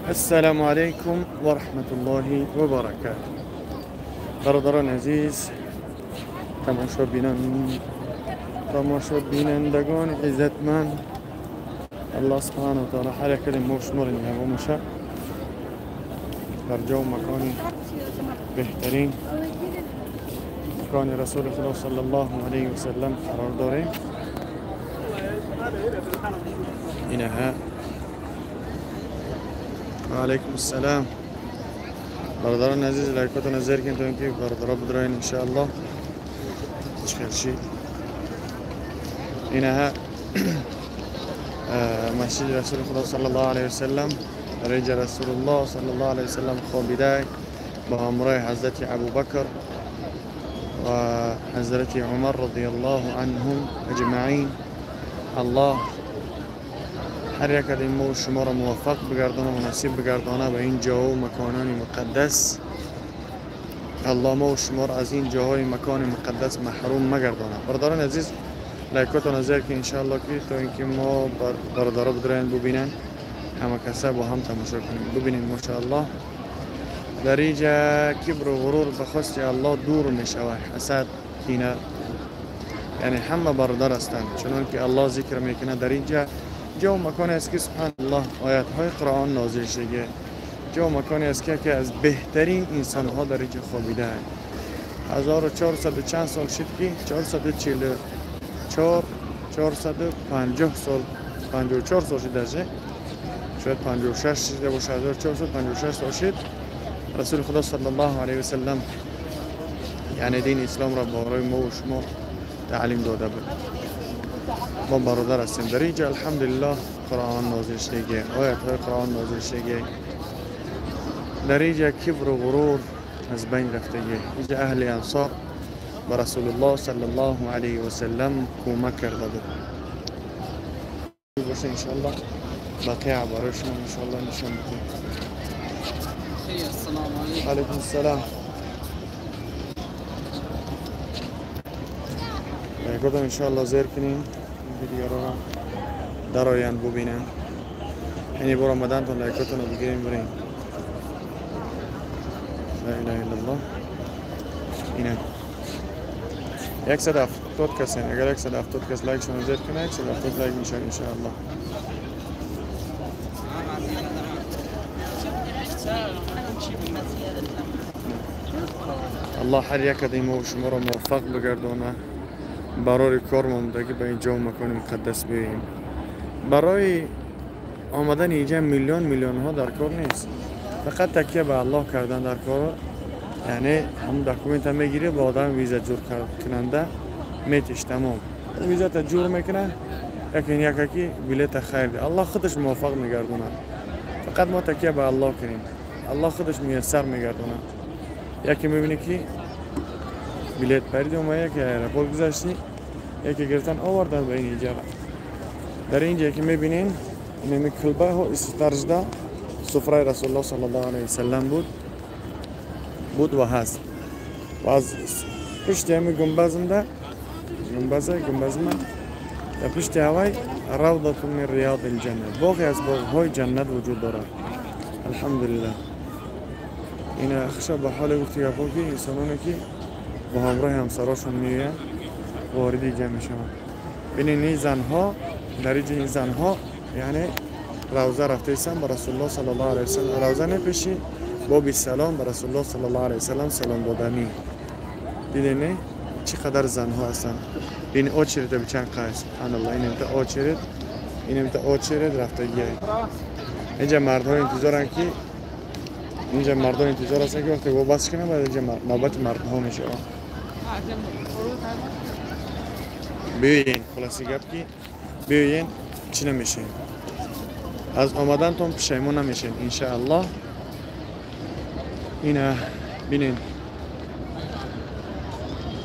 السلام عليكم ورحمة الله وبركاته. برادران عزیز، تماشا بینندگان عزتمند، الله سبحانه و تعالی هر یک ما شما را نگاه میشه در جا و مکان بهترین، مکان رسول خدا صلی الله علیه و سلم قرار داریم. اینها وعلیکم السلام. برادران عزیز، لایکات نظر کن تا اینکه برادران بدراین انشاءالله تشکر شید. اینها مسجد رسول خدا صلی الله علیه و سلم، رج رسول الله صلی الله علیه و سلم خوابیده با همراه حضرت ابوبکر و حضرت عمر رضی الله عنهم اجمعین. الله هر یک از ما و شما را موفق بگردانه و نصیب بگردانه به این جاها و مکانان مقدس. الله ما و شما را از این جاهای مکان مقدس محروم مگردانه. برادران عزیز، لایکات و نظر که انشاءالله که تا اینکه ما برادرها بدراین ببینن، همه کسا با هم تماشا کنیم ببینیم. ماشاءالله در اینجا کبر و غرور به خواست الله دور می شود، حسد، کینه، یعنی همه برادر هستند. چنان که الله ذکر میکنه در اینجا جا و مکانی است که سبحان الله آیات های قرآن نازل شده، جا و مکانی است که از بهترین انسان ها در اینجا خوابیده. 1400 چند سال شد که 450 سال 54 سال شده، شاید 56 شده باشه، 1456 سال شد رسول خدا صلی الله علیه و سلم یعنی دین اسلام را برای ما و شما تعلیم داده بود. ما برادر هستیم در اینجا. الحمدلله قرآن نازل شده، آیات های قرآن نازل شده. در اینجا کبر و غرور از بین رفته. اینجا اهل انصار با رسول الله صلی الله علیه و سلم کمک کرده بود. باشه انشاءالله بقیه برای شما انشاءالله نشان میدیم. السلام علیکم. علیکم السلام. گفتم انشاءالله زیر کنین ویدیو را در آینده ببینن. یعنی برای رمضان تا لایکاتون رو بگیریم بریم. لا اله الا الله. اینه 170 کس هستن. اگر 170 کس لایک شما زیر کنه 170 لایک میشه انشاءالله. الله هر یک از ما و شما را موفق بگردانه برای کار ممدگی به اینجا و مکان مقدس بیاییم. برای آمدن اینجا میلیون ها در کار نیست، فقط تکیه به الله کردن در کار. یعنی هم دکومنت هم میگیره با آدم ویزا جور کننده میتش تمام ویزا تا جور میکنه، یکی بلیت خیر ده. الله خودش موفق میگردونه، فقط ما تکیه به الله کنیم، الله خودش میسر میگردونه. یکی میبینی که بلیت پرید اومده که ایرپورت گذاشتی، یکی گرفتن آوردن به اینجا. در اینجا که میبینین این کلبه ها استرجده سفره رسول الله صلی الله علیه وسلم بود و هست. و از پشت همین گنبز من در پشت هوای روضة من ریاض الجنه، باغی از باغ های جنت وجود دارد. الحمدلله. این اخشا به حال گفتی گفت که انسانانی که با همراه همسراشون میگن واردی جمع میشن. ببینید این زنها در این زنها یعنی روزه رفته ایستن با رسول الله صلی الله علیه و سلم. روزه نپیشی با سلام به رسول الله صلی الله علیه و سلم سلام دادنی. دیدین چقدر زنها هستن. این آچرد به چند قایس سبحان الله. این امتا آچرد، این امتا آچرد رفته گیه. اینجا مردها انتظارن که اینجا مردان انتظار هستن که وقتی با بس کنن بعد اینجا نوبت مردها میشه. بیاین خلاصی گپ که بیاین چی نمیشین، از آمدنتون پشیمون نمیشین انشاءالله. اینا بینین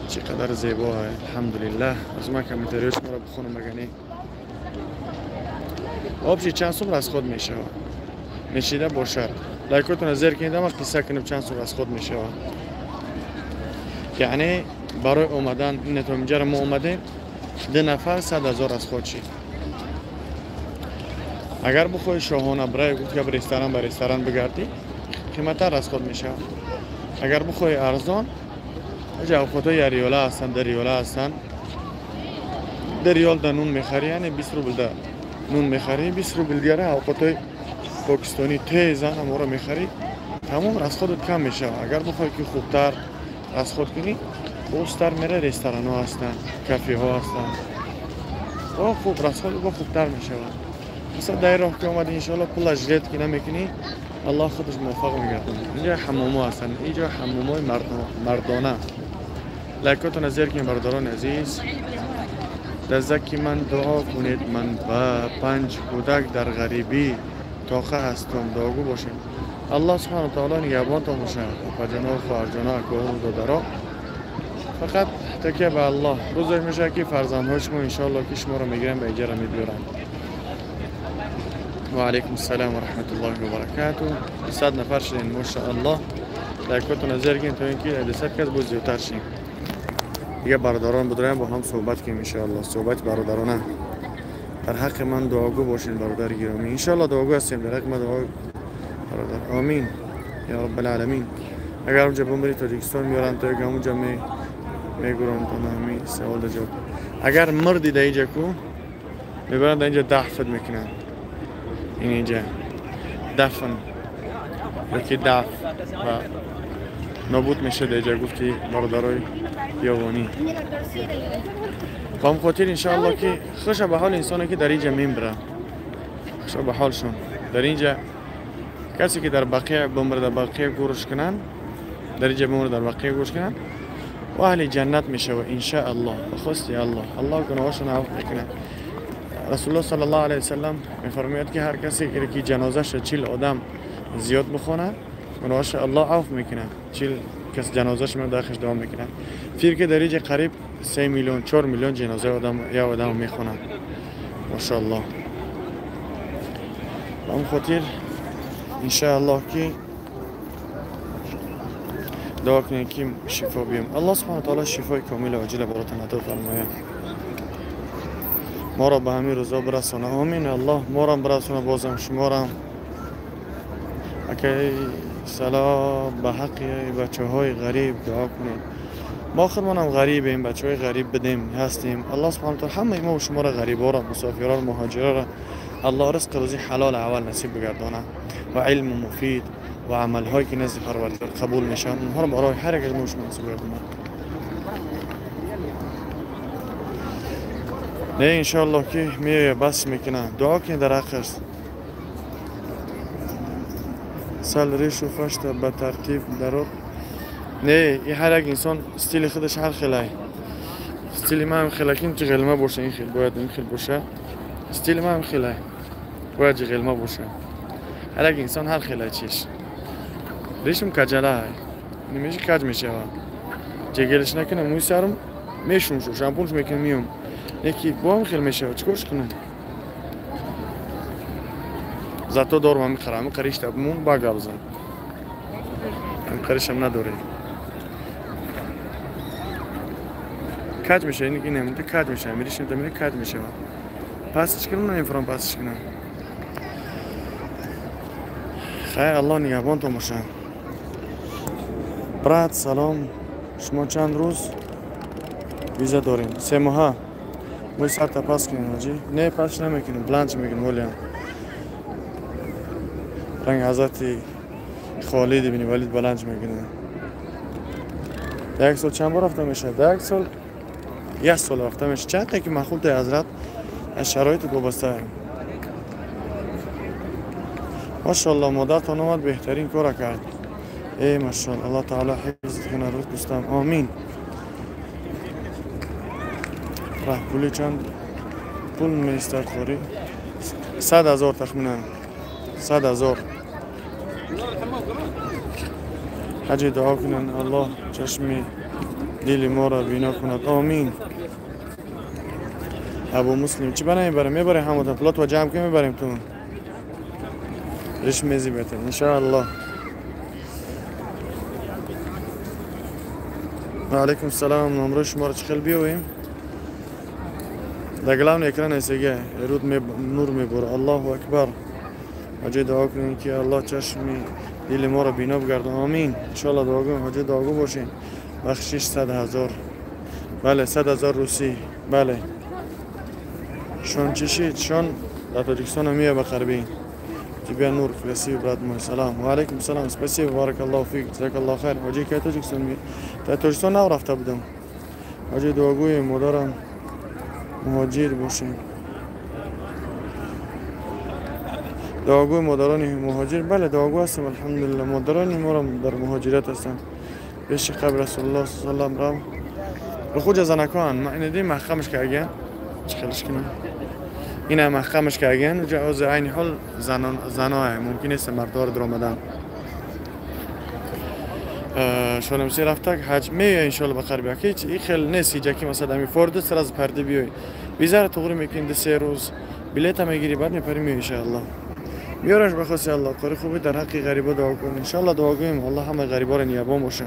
چقدر زیبا ہے. الحمدلله. از ما کمیتریوش ما را بخونم بگنی آبشی چند صبح از خود میشه میشیده باشد. لایکاتون زیر کنید اما قصه کنیم چند صبح از خود میشه. یعنی برای اومدن این تو اینجا ما اومدیم 2 نفر 100,000 از خود شید. اگر بخوای شاهانه برای گفت که رستوران به رستوران بگردی قیمت‌تر از خود میشه. اگر بخوای ارزان اینجا اوقاتای ریاله هستن، در ریاله هستن، در ریال در نون میخری، یعنی 20 روبل در نون میخری، 20 روبل دیگه اوقاتای پاکستانی تیزن هم رو میخری، تمام از خودت کم میشه. اگر بخوای که خوبتر از خود کنی خوبتر میره رستوران ها هستن، کافه ها هستن و خوب از خود با خوبتر میشه. مثلا در راه که اومدی انشالله پول اجرت که نمیکنی الله خودش موفق میگردونه. اینجا حمام ها هستن، اینجا حمام های مردانه. لایکاتون از زیر که برداران عزیز دزدکی من دعا کنید من با 5 کودک در غریبی تاخه هستم، دعاگو باشیم الله سبحانه و تعالی نگهبان تا باشه و جناب خواهرجانا که و دادرا فقط تکیه به الله. روزش میشه که فرزندهای شما انشاءالله که شما رو میگیرن به اجاره میدورن. و علیکم السلام و رحمت الله و برکاته. 100 نفر شدین ماشاءالله. لایکاتون از زیر تا اینکه 200 کس بود زیادتر شیم. دیگه برادران بدرایم با هم صحبت کنیم انشاءالله. صحبت برادرانه. در حق من دعاگو باشین برادر گرامی. انشاءالله دعاگو هستیم در حق من دعا برادر. آمین یا رب العالمین. اگر اونجا بمری تاجیکستان میارن تا اونجا میگرن تا نمی سوال دا جواب. اگر مردی در اینجا کو میبرن در اینجا دفن میکنن. این اینجا دفن یکی دف و نابود میشه در اینجا گفتی برادرای یوانی. قام خاطر انشاءالله که خوش به حال انسانی که در اینجا میمبره، خوش به حالشون. در اینجا کسی که در بقیع بمره در بقیع گورش کنن، در اینجا بمره در بقیع گورش کنن و اهل جنت میشه و انشاءالله بخواستی الله گناهاشون عفو میکنه. رسول الله صلی الله علیه و سلم میفرماید که هر کسی که جنازه‌اش 40 آدم زیاد بخونه گناهاش الله عفو میکنه. 40 کس جنازه‌اش من داخلش دوام میکنه. فکر که در اینجا قریب 3 میلیون 4 میلیون جنازه آدم میخونه ماشاءالله. من خاطر انشاءالله که دعا کنیم که شفا بیم. الله سبحانه و تعالی شفای کامل و عاجل براتون عطا فرماید. ما را به همین روزا برسونه. آمین. الله ما را برسونه بازم شما را. اگه سلام به حق بچه های غریب دعا کنید. ما خودمون هم غریبیم، بچه های غریب بدیم هستیم. الله سبحانه و تعالی همه ما و شما را غریبا را، مسافران، مهاجران را الله رزق روزی حلال اول نصیب بگردانه و علم مفید و عمل هایی که نزد پروردگار قبول میشن اونها رو برای هر یک از ما شما نصیب بگردانه. نه انشاءالله که میایه بس میکنه. دعا کنید در حق است. سال ریش و فشت به ترتیب درو. نه این هر یک انسان استیل خودش هر خیلی. استیل ما هم خیلی کیم چه غلمه باشه. این خیلی باید این خیلی باشه. استیل ما هم خیلی باید چه غلمه باشه. هر یک انسان هر خیلی چیش. ریشم کجله های. نمیشه کج میشه ها. جگلش نکنه موی سرم میشون شو شامپونش میکنم میام. یکی با هم خیلی میشه. چیکارش کنم؟ زاتو دارم هم میخرم. قریش تبمون با گابزن. این قریش هم نداره. کج میشه. اینی نمیده کج میشه. میریشم تمیده کج میشه. پاسش کنم نمیفرام پاسش کنم. خیر الله نگهبان تو باشه. برات سلام. شما چند روز ویزا دارین؟ 3 ماه. موی سر تا پاس کنیم آجی. نه پاسش نمیکنیم. بلانچ میکنیم ولیم. رنگ حضرت خالد بینی ولید بلنج میکنه. یک سال چند بار رفته میشه؟ یک سال رفته میشه. چند تا که مخلوط حضرت از شرایط وابسته. ماشاءالله مادرتان اومد بهترین کار کرد. ای ماشاءالله الله تعالی حفظت کنه روز دوستم. آمین. راه پولی چند پول میستر خوری؟ 100,000 تخمینا. 100,000. حاجی دعا کنن الله چشم دل ما را بینا کند. آمین. ابو مسلم چی بنا میبره؟ میبره همون پلات و جمع که میبریم تو ریش میزی بهتر انشاءالله. و علیکم السلام. نمره شما را چخیل بیویم دگلام اکران ایسیگه رود نور میبره. الله اکبر. حاجی دعا کنین که الله چشمی دل ما را بینا بگردن. آمین. انشالله دعا کنین. حاجی دعا باشین. بخشش 100,000. بله 100,000 روسی. بله شون چشید شون در تاجیکستان میه به غربی. جبیان نور красивый брат мой. Салам. Ва алейкум салам. Спасибо. Баракаллаху фик. Джазакаллаху хайр. حاجی که تاجیکستان میه. در تاجیکستان نرفته بودم. حاجی دعاگوی مادرم مهاجر باشین. دعاگوی مادران مهاجر. بله دعاگو هستم الحمدلله. مادران ما در مهاجرت هستن. پیش قبر رسول الله صلی الله علیه و سلم به خود زنکان ما این دی محکمش کردن. چخلش کنم اینا محکمش کردن و جواز عین حال زنای ممکن است مردار در آمدن. شونمسی رفته حج میه انشالله بخیر بیا که این خیلی نیست که مثلا می فرد سر از پرده بیای بیزار تغییر میکنید 3 روز بلیط میگیری بعد میپری می انشالله میارنش بخواست الله کاری خوبی در حق غریبا دعا کن انشالله دعا کنیم الله همه غریبا را نیابان باشه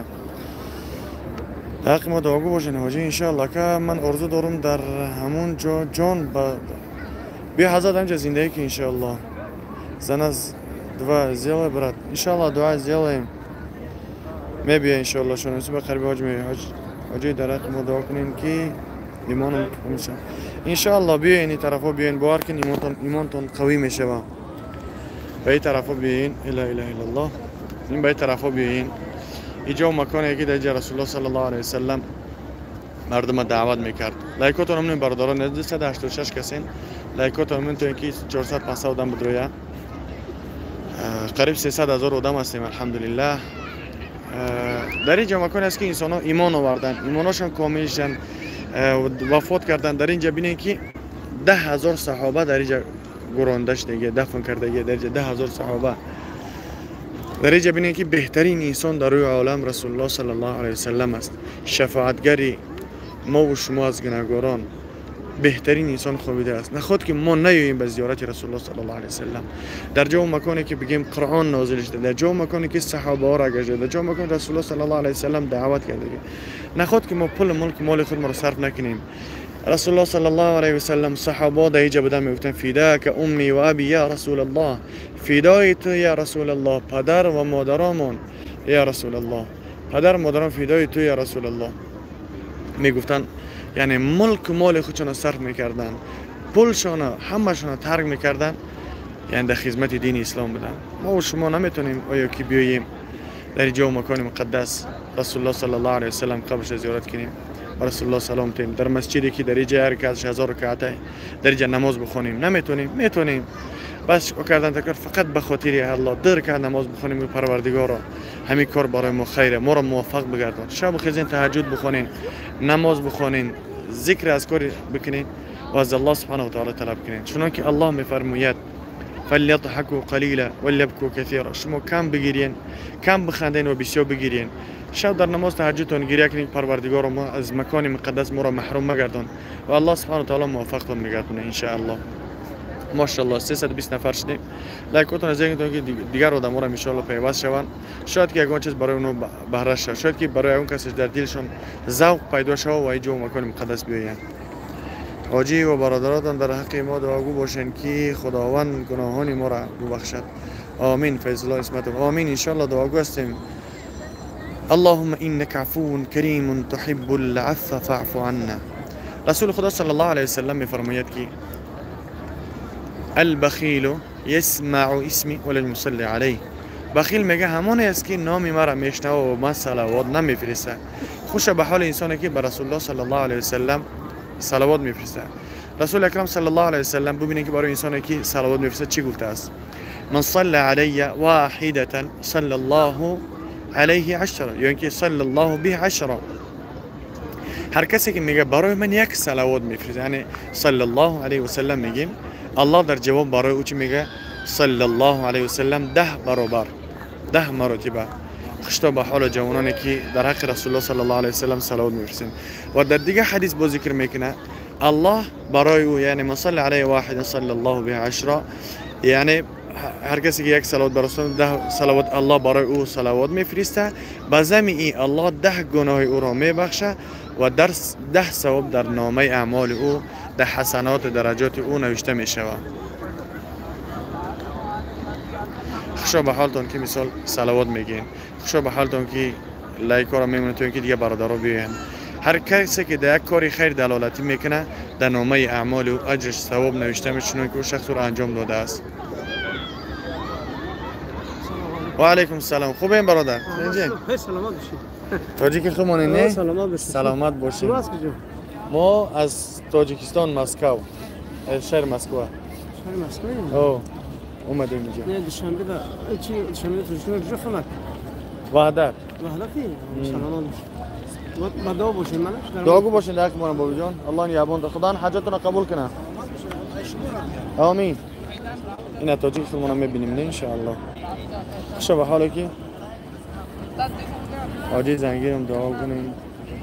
در حق ما دعا باشین حاجی انشالله که من آرزو دارم در همون جا جان بیا حضرت همجا زندگی که انشالله زن از دعا زیاده برات انشالله دعا زیاده میبینه انشالله شونسی به قریب حاجی در حق ما دعا کنین که ایمانم میشه انشالله بیاین این طرفا بیاین باور کن ایمانتون قوی میشه به این طرفا بیاین الا اله الا الله این به این طرفا بیاین اینجا مکانی که در رسول الله صلی الله علیه و سلم مردم دعوت میکرد لایکاتون همین برادران نزدیک 186 کسین لایکاتون همین تو اینکه 400 500 آدم بدرویا قریب 300,000 آدم هستیم الحمدلله در اینجا مکانی است که انسان ها ایمان آوردن ایمانشان کامل شدن وفات کردن در اینجا بینید که 10,000 صحابه در اینجا گرانده شده دفن کرده در اینجا 10,000 صحابه در اینجا بینید که بهترین انسان در روی عالم رسول الله صلی الله علیه و سلم است شفاعتگری ما و شما از گناهکاران بهترین انسان خوابیده است نخواد که ما نیاییم به زیارت رسول الله صلی الله علیه و سلم در جا مکانی که بگیم قرآن نازل شده در جا مکانی که صحابه ها را گشته در جا مکانی رسول الله صلی الله علیه و سلم دعوت کرده نخواد که ما پول ملک مال خود ما را صرف نکنیم رسول الله صلی الله علیه و سلم صحابه در اینجا بدن میگفتن فداک امی و ابی یا رسول الله فدای تو یا رسول الله پدر و مادرامون یا رسول الله پدر مادرام فدای تو یا رسول الله میگفتن یعنی ملک مال خودشون صرف میکردن پولشون همشون ترک میکردن یعنی در خدمت دین اسلام بدن ما و شما نمیتونیم آیا که بیاییم در اینجا مکان مقدس رسول الله صلی الله علیه و سلم قبرش زیارت کنیم رسول الله سلام تیم در مسجدی که در اینجا هر کس 1000 رکعته در اینجا نماز بخونیم نمیتونیم میتونیم بس کردن تکر فقط به خاطر الله در که نماز بخونیم و پروردگارا همین کار برای ما خیره ما را موفق بگردون شب خیزین تهجد بخونین نماز بخونین ذکر اذکار بکنین و از الله سبحانه و تعالی طلب کنین چون که الله میفرماید فلیضحکوا قلیلا ولیبکوا کثیرا شما کم بگیرین کم بخندین و بسیار بگیرین شب در نماز تهجدتون گریه کنین پروردگار ما از مکان مقدس ما را محروم مگردون و الله سبحانه و تعالی موفقتون میگردونه ان شاء الله ماشاءالله 320 نفر شدیم لایکاتون از اینکه دیگر آدم ها را ان شاء الله پیوست شوند شاید که یگان چیز برای اونو بهره شد شاید که برای اون کسی در دلشون ذوق پیدا شود و اینجا مکان مقدس بیاین حاجی و برادراتان در حق ما دعاگو باشین که خداوند گناهان ما را ببخشد آمین فیض الله اسمت آمین ان شاء الله دعاگو هستیم اللهم انك عفو کریم تحب العفو فاعف عنا رسول خدا صلی الله علیه و سلم میفرماید که البخیل یسمع اسمی ولم یصلی علیه بخیل میگه همونی است که نام مرا میشنوه و من صلوات نمیفرسته خوش به حال انسانی که به رسول الله صلی الله علیه و سلم صلوات میفرسته رسول اکرم صلی الله علیه و سلم ببینید که برای انسانی که صلوات میفرسته چی گفته است من صلى علی واحده صلی الله علیه 10 یعنی که صلی الله به 10 هر کسی که میگه برای من یک صلوات میفرسته یعنی صلی الله علیه و سلم میگیم الله در جواب برای او چی میگه صلی الله علیه و سلم 10 برابر 10 مرتبه خشتا به حال جوانانی که در حق رسول الله صلی الله علیه و سلم صلوات میفرستن و در دیگه حدیث با ذکر میکنه الله برای او یعنی من صلی علیه واحد صلی الله به 10 یعنی هر کسی که یک صلوات بر رسول 10 صلوات الله برای او صلوات میفرسته به ضمن این الله 10 گناه او را میبخشه و درس 10 ثواب در نامه اعمال او در حسنات درجات او نوشته می شود. خوشا به حالتون که مثال صلوات میگین، خوشا به حالتون که لایک ها را میمونید که دیگه برادرها بیاین. هر کسی که در یک کاری خیر دلالتی میکنه در نامه اعمال او اجرش ثواب نوشته میشه که او شخص را انجام داده است. و علیکم السلام. خوبه این برادر؟ سلامت باشید. تاجیک خمونه نه؟ سلامت باشید. سلامت باشید. ما از تاجیکستان مسکو، شهر مسکو. شهر مسکو؟ اوه اومدیم اینجا. نه دوشنبه دا چی دوشنبه تو فهمت؟ وحدت. وحدتی؟ سلامت باشید. با دعا باشید منش. دعا باشید در کمان بابا جان. الله یابون خدا حاجتون قبول کنه. آمین. این تاجیک خمونه میبینیم نه ان شاء الله. خوشا به حالی که آجی زنگیرم دعا کنیم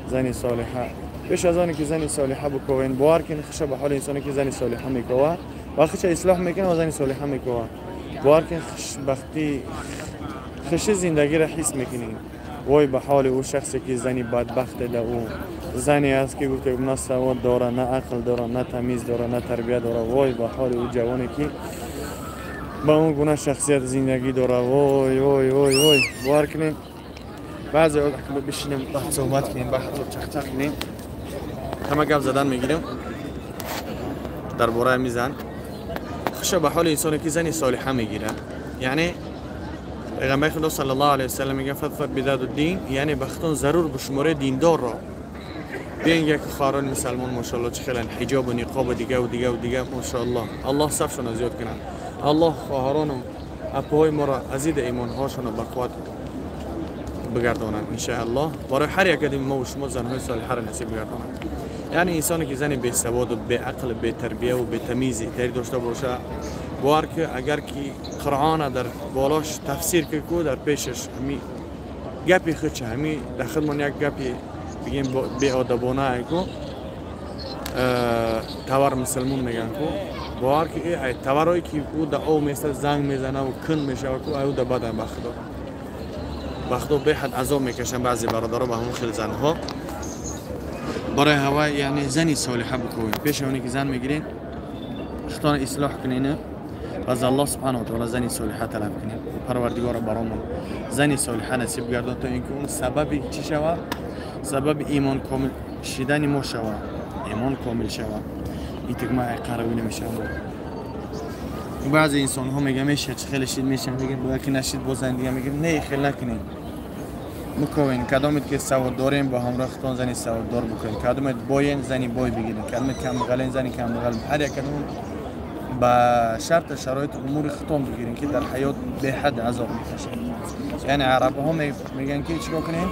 زنی صالحه. پیش از آنی که زنی صالحه بکوین باور کنید خوشا به حال انسانی که زنی صالحه میکوه وقتی چه اصلاح میکنه و زنی صالحه میکوه باور کنید خوشبختی خوشی زندگی را حس میکنید. وای به حال او شخصی که زنی بدبخت ده او زنی است که گفته نه سواد داره نه عقل داره نه تمیز داره نه تربیت داره. وای به حال او جوانی که با اون گونه شخصیت زندگی داره. وای وای وای وای باور کنید بعضی وقت که بشینیم بحث صحبت کنیم بحث چخ کنیم همه گپ زدن میگیریم درباره میزن. خوشا به حال انسانی که زنی صالحه میگیره. یعنی پیغمبر خدا صلی الله علیه و سلم میگه فضفر بذات الدین، یعنی بختون ضرور به شماره دیندار را بیان یک خاران مسلمان ماشاءالله چه خیلی حجاب و نقاب دیگه و دیگه و دیگه ماشاءالله الله صفشون زیاد کنه. الله خواهران و اپاهای ما را ازید ایمان هاشون به قوت بگردانند ان شاء الله. برای هر یک ما و شما زنهای صالحه را نصیب بگردانند. یعنی انسانی که زن بی سواد و بی عقل بی تربیه و بی تمیزی تری داشته باشه باور که اگر که قرآن در بالاش تفسیر که در پیشش همی گپی خودش همی داخل من یک گپی بگیم بی ادبانه کو تور مسلمون میگن کو باور که ای تورایی که او در او مثل زنگ میزنه و کن میشه کو او در بدن بخدا به حد عذاب میکشن بعضی برادرها به همون خیلی زنها برای هوا. یعنی زنی صالحه بکوین پیش اونی که زن میگیرین اختان اصلاح کنین از الله سبحانه و تعالی زنی صالحه طلب کنین پروردگار برامون زنی صالحه نصیب گردان تا اینکه اون سببی چی شود سبب ایمان کامل شدن ما شود ایمان کامل شود این تکمه قروی نمیشه. بعضی انسان ها میگه میشه خیلی شید میشه میگه باید که نشید بازن دیگه میگه نه خیلی نکنین مکوین کدامت که سواد داریم با همراه خودتون زنی سواد دار بکنین کدامت باین زنی بای بگیرین کدامت کم غلین زنی کم غل هر یک کدوم با شرط شرایط امور خودتون بگیرین که در حیات به حد عذاب میکشین. یعنی عرب ها میگن که چیکار کنین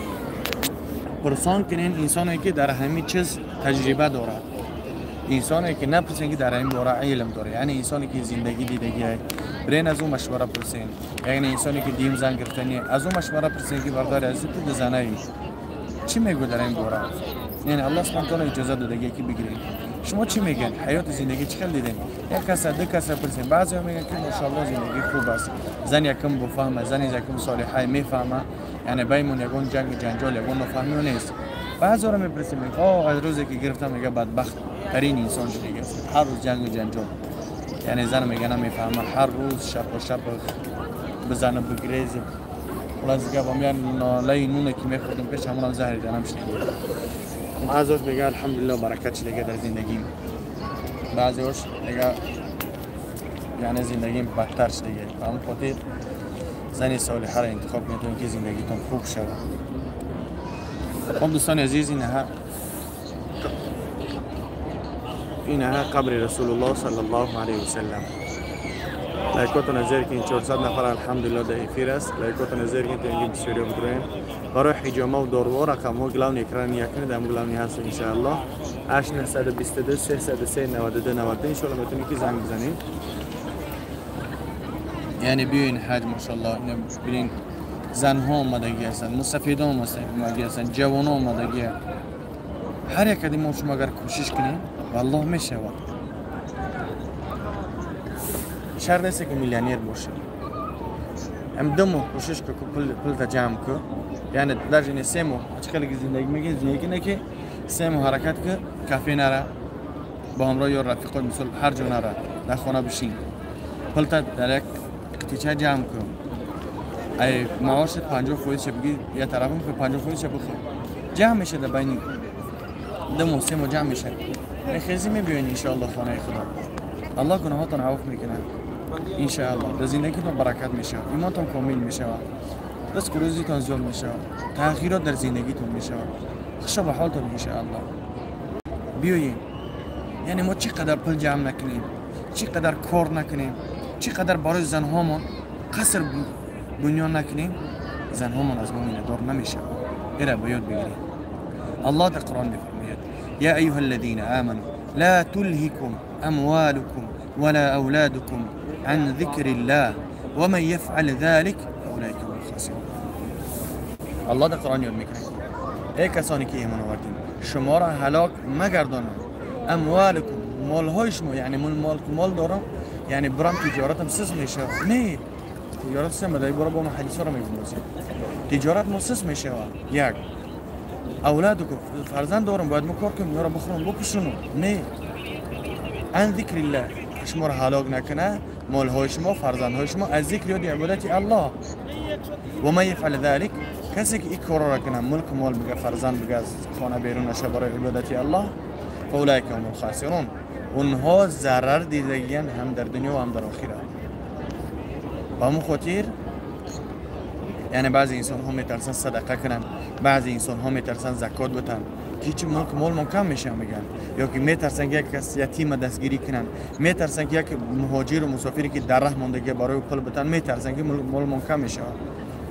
پرسان کنین انسانی که در همین چیز تجربه داره انسانی که نپرسین که در این باره علم داره. یعنی انسانی که زندگی دیدگیه برین از اون مشوره پرسین. یعنی انسانی که دیم زن گرفتنی از اون مشوره پرسین که بردار از تو زنایی چی میگه در این باره. یعنی الله سبحانه و تعالی اجازه داده که بگیرین. شما چی میگن حیات زندگی چه خیلی دیدین یک کس دو کس پرسین بعضی میگن که ماشاءالله زندگی خوب است زن یکم بفهمه زن یکم صالحه میفهمه. یعنی بیمون یگون جنگ جنجال یگون نفهمی نیست. بعضی رو میپرسیم میگه از روزی که گرفتم میگه بدبخت ترین انسان شده هر روز جنگ و جنجال. یعنی زن میگه نمیفهمه هر روز شب و شب بزنه بگریزه خلاص دیگه بامیان ناله نونه که میخوردم پیش همون زهر دانم شده. بعضیش میگه الحمدلله برکت شده در زندگیم بعضیش میگه یعنی زندگیم بدتر شده به همون خاطر زنی صالحه را انتخاب میتونید که زندگیتون خوب شود. خب دوستان عزیز اینها قبر رسول الله صلی الله علیه و سلم. لایکات نظر که این 400 نفر الحمدلله در افیر است. لایکات نظر که این بسیاری بدرین برای حجامه و دارو رقم ها گلاونی اکران یکنه دم گلاونی هست ان شاء الله 8922 303 92 90 ان شاء الله میتونید که زنگ بزنید. یعنی بیاین حج ماشاءالله ببین زن ها آمدگی هستند مستفیدان آمدگی هستند جوان ها آمدگی هر یک کدیم شما اگر کوشش کنید والله میشه شرط نیست که میلیونر باشه هم دو ماه کوشش که پول تا جمع که یعنی در جنی 3 ماه چه خیلی زندگی میگه زندگی نه که سه حرکت که کافی نره با همراه یا رفیق مثل هر جا نره در خانه بشین پلتا در یک تیچه جمع کن ای معاشت 50% چه بگی یه طرفم که 50% چه بخواه جمع میشه در بینی ده موسم جمع میشه خیزی میبینی انشاءالله خانه خدا الله گناهاتون عفو میکنه انشاءالله در زندگیتون برکت میشه ایمانتون کامل میشه بس روزیتون زیاد میشه تغییرات در زندگیتون میشه خوشا به حالتون انشاءالله بیاییم یعنی ما چقدر پول جمع نکنیم چقدر کار نکنیم چقدر برای زنهامون قصر بنیان نکنیم زنهامون از ما دور نمیشه ایره باید بگیریم الله در قرآن میفرماید یا ایها الذین آمنوا لا تلهكم اموالكم ولا اولادكم عن ذكر الله ومن يفعل ذلك فاولئك هم الخاسرون الله در قرآن یاد میکنه ای کسانی که ایمان آوردین شما را هلاک مگردانند اموالکم مالهای شما یعنی مال دارم یعنی برام تجارتم سس میشه نه تجارت سس مدای برو با ما حدیثا رو میگم تجارت ما سس میشه یک اولادکم فرزند دارم باید ما کار کنم یا را بخورم بکشونم نه عن ذکر الله شما را هلاک نکنه مالهای شما فرزندهای شما از ذکر یاد عبادت الله و ما یفعل ذلك کسی که این کار را کنه ملک مال بگه فرزند بگه از خانه بیرون نشه برای عبادت الله فاولئک هم الخاسرون اونها ضرر دیدگیان هم در دنیا و هم در آخرت با همون خاطر یعنی بعضی انسان ها میترسن صدقه کنن بعضی انسان ها میترسن زکات بدن که هیچ ملک مال کم میشه میگن یا که میترسن که یک کس یتیم دستگیری کنن میترسن که یک مهاجر و مسافری که در راه ماندگی برای پول بدن میترسن که مال کم میشه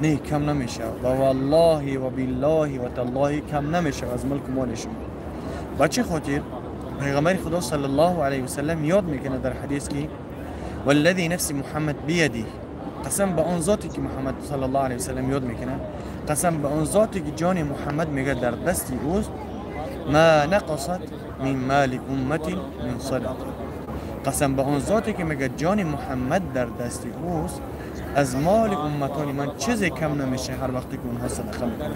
نه کم نمیشه و والله و بالله و تالله کم نمیشه از ملک مال شما با چه خاطر پیغمبر خدا صلی الله علیه و سلم یاد میکنه در حدیث که والذی نفس محمد بیده قسم به آن ذاتی که محمد صلی الله علیه و سلم یاد میکنه قسم به آن ذاتی که جان محمد میگه در دستی اوست ما نقصت من مال امت من صدقه قسم به آن ذاتی که میگه جان محمد در دستی اوست از مال امتان من چیزی کم نمیشه هر وقتی که اونها صدقه میکنن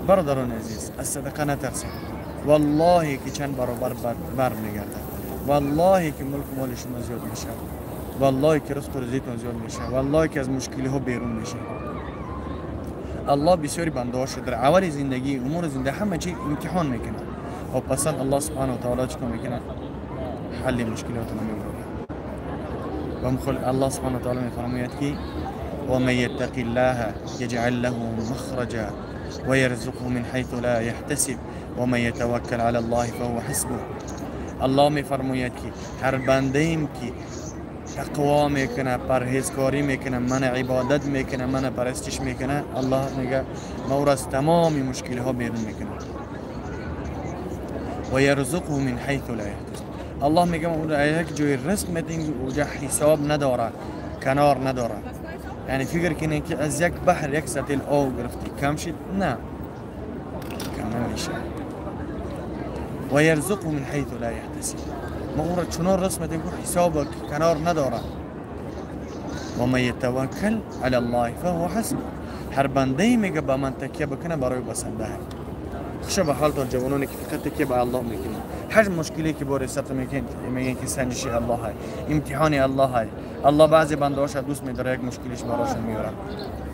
برادران عزیز از صدقه نترسید والله که چند برابر برمیگرده والله که ملک مال شما زیاد میشه والله که رزق و رزقتون زیاد میشه والله که از مشکلی ها بیرون میشه الله بسیاری بنده هاش در اول زندگی امور زندگی همه چی امتحان میکنه و پس الله سبحانه و تعالی چیکار میکنه حل مشکلاتون میبره و مخل الله سبحانه و تعالی میفرماید که ومن يتق الله يجعل له مخرجا ويرزقه من حيث لا يحتسب ومن يتوكل على الله فهو حسبه الله میفرماید که هر بنده ایم که تقوا میکنه پرهیزکاری میکنه من عبادت میکنه من پرستش میکنه الله میگه ما از تمام مشکل ها بیرون میکنه و یرزقه من حیث لا یحتسب الله میگه اون یک جای رزق میدین اونجا حساب نداره کنار نداره یعنی فکر کنین که از یک بحر یک سطل آب گرفتی کم شد نه کم نمیشه و یرزقه من حیث لا یحتسب ما اون را چنان رسم میدیم که حساب کنار نداره و من یتوکل علی الله فهو حسبه هر بنده میگه با من تکیه بکنه برای بسنده خوشا به حالتون جوانانی که فقط تکیه به الله میکنید هر مشکلی که باره سرت میگن که سنجشی الله های امتحان الله های الله بعضی بنده هاش دوست میداره یک مشکلیش براشون میاره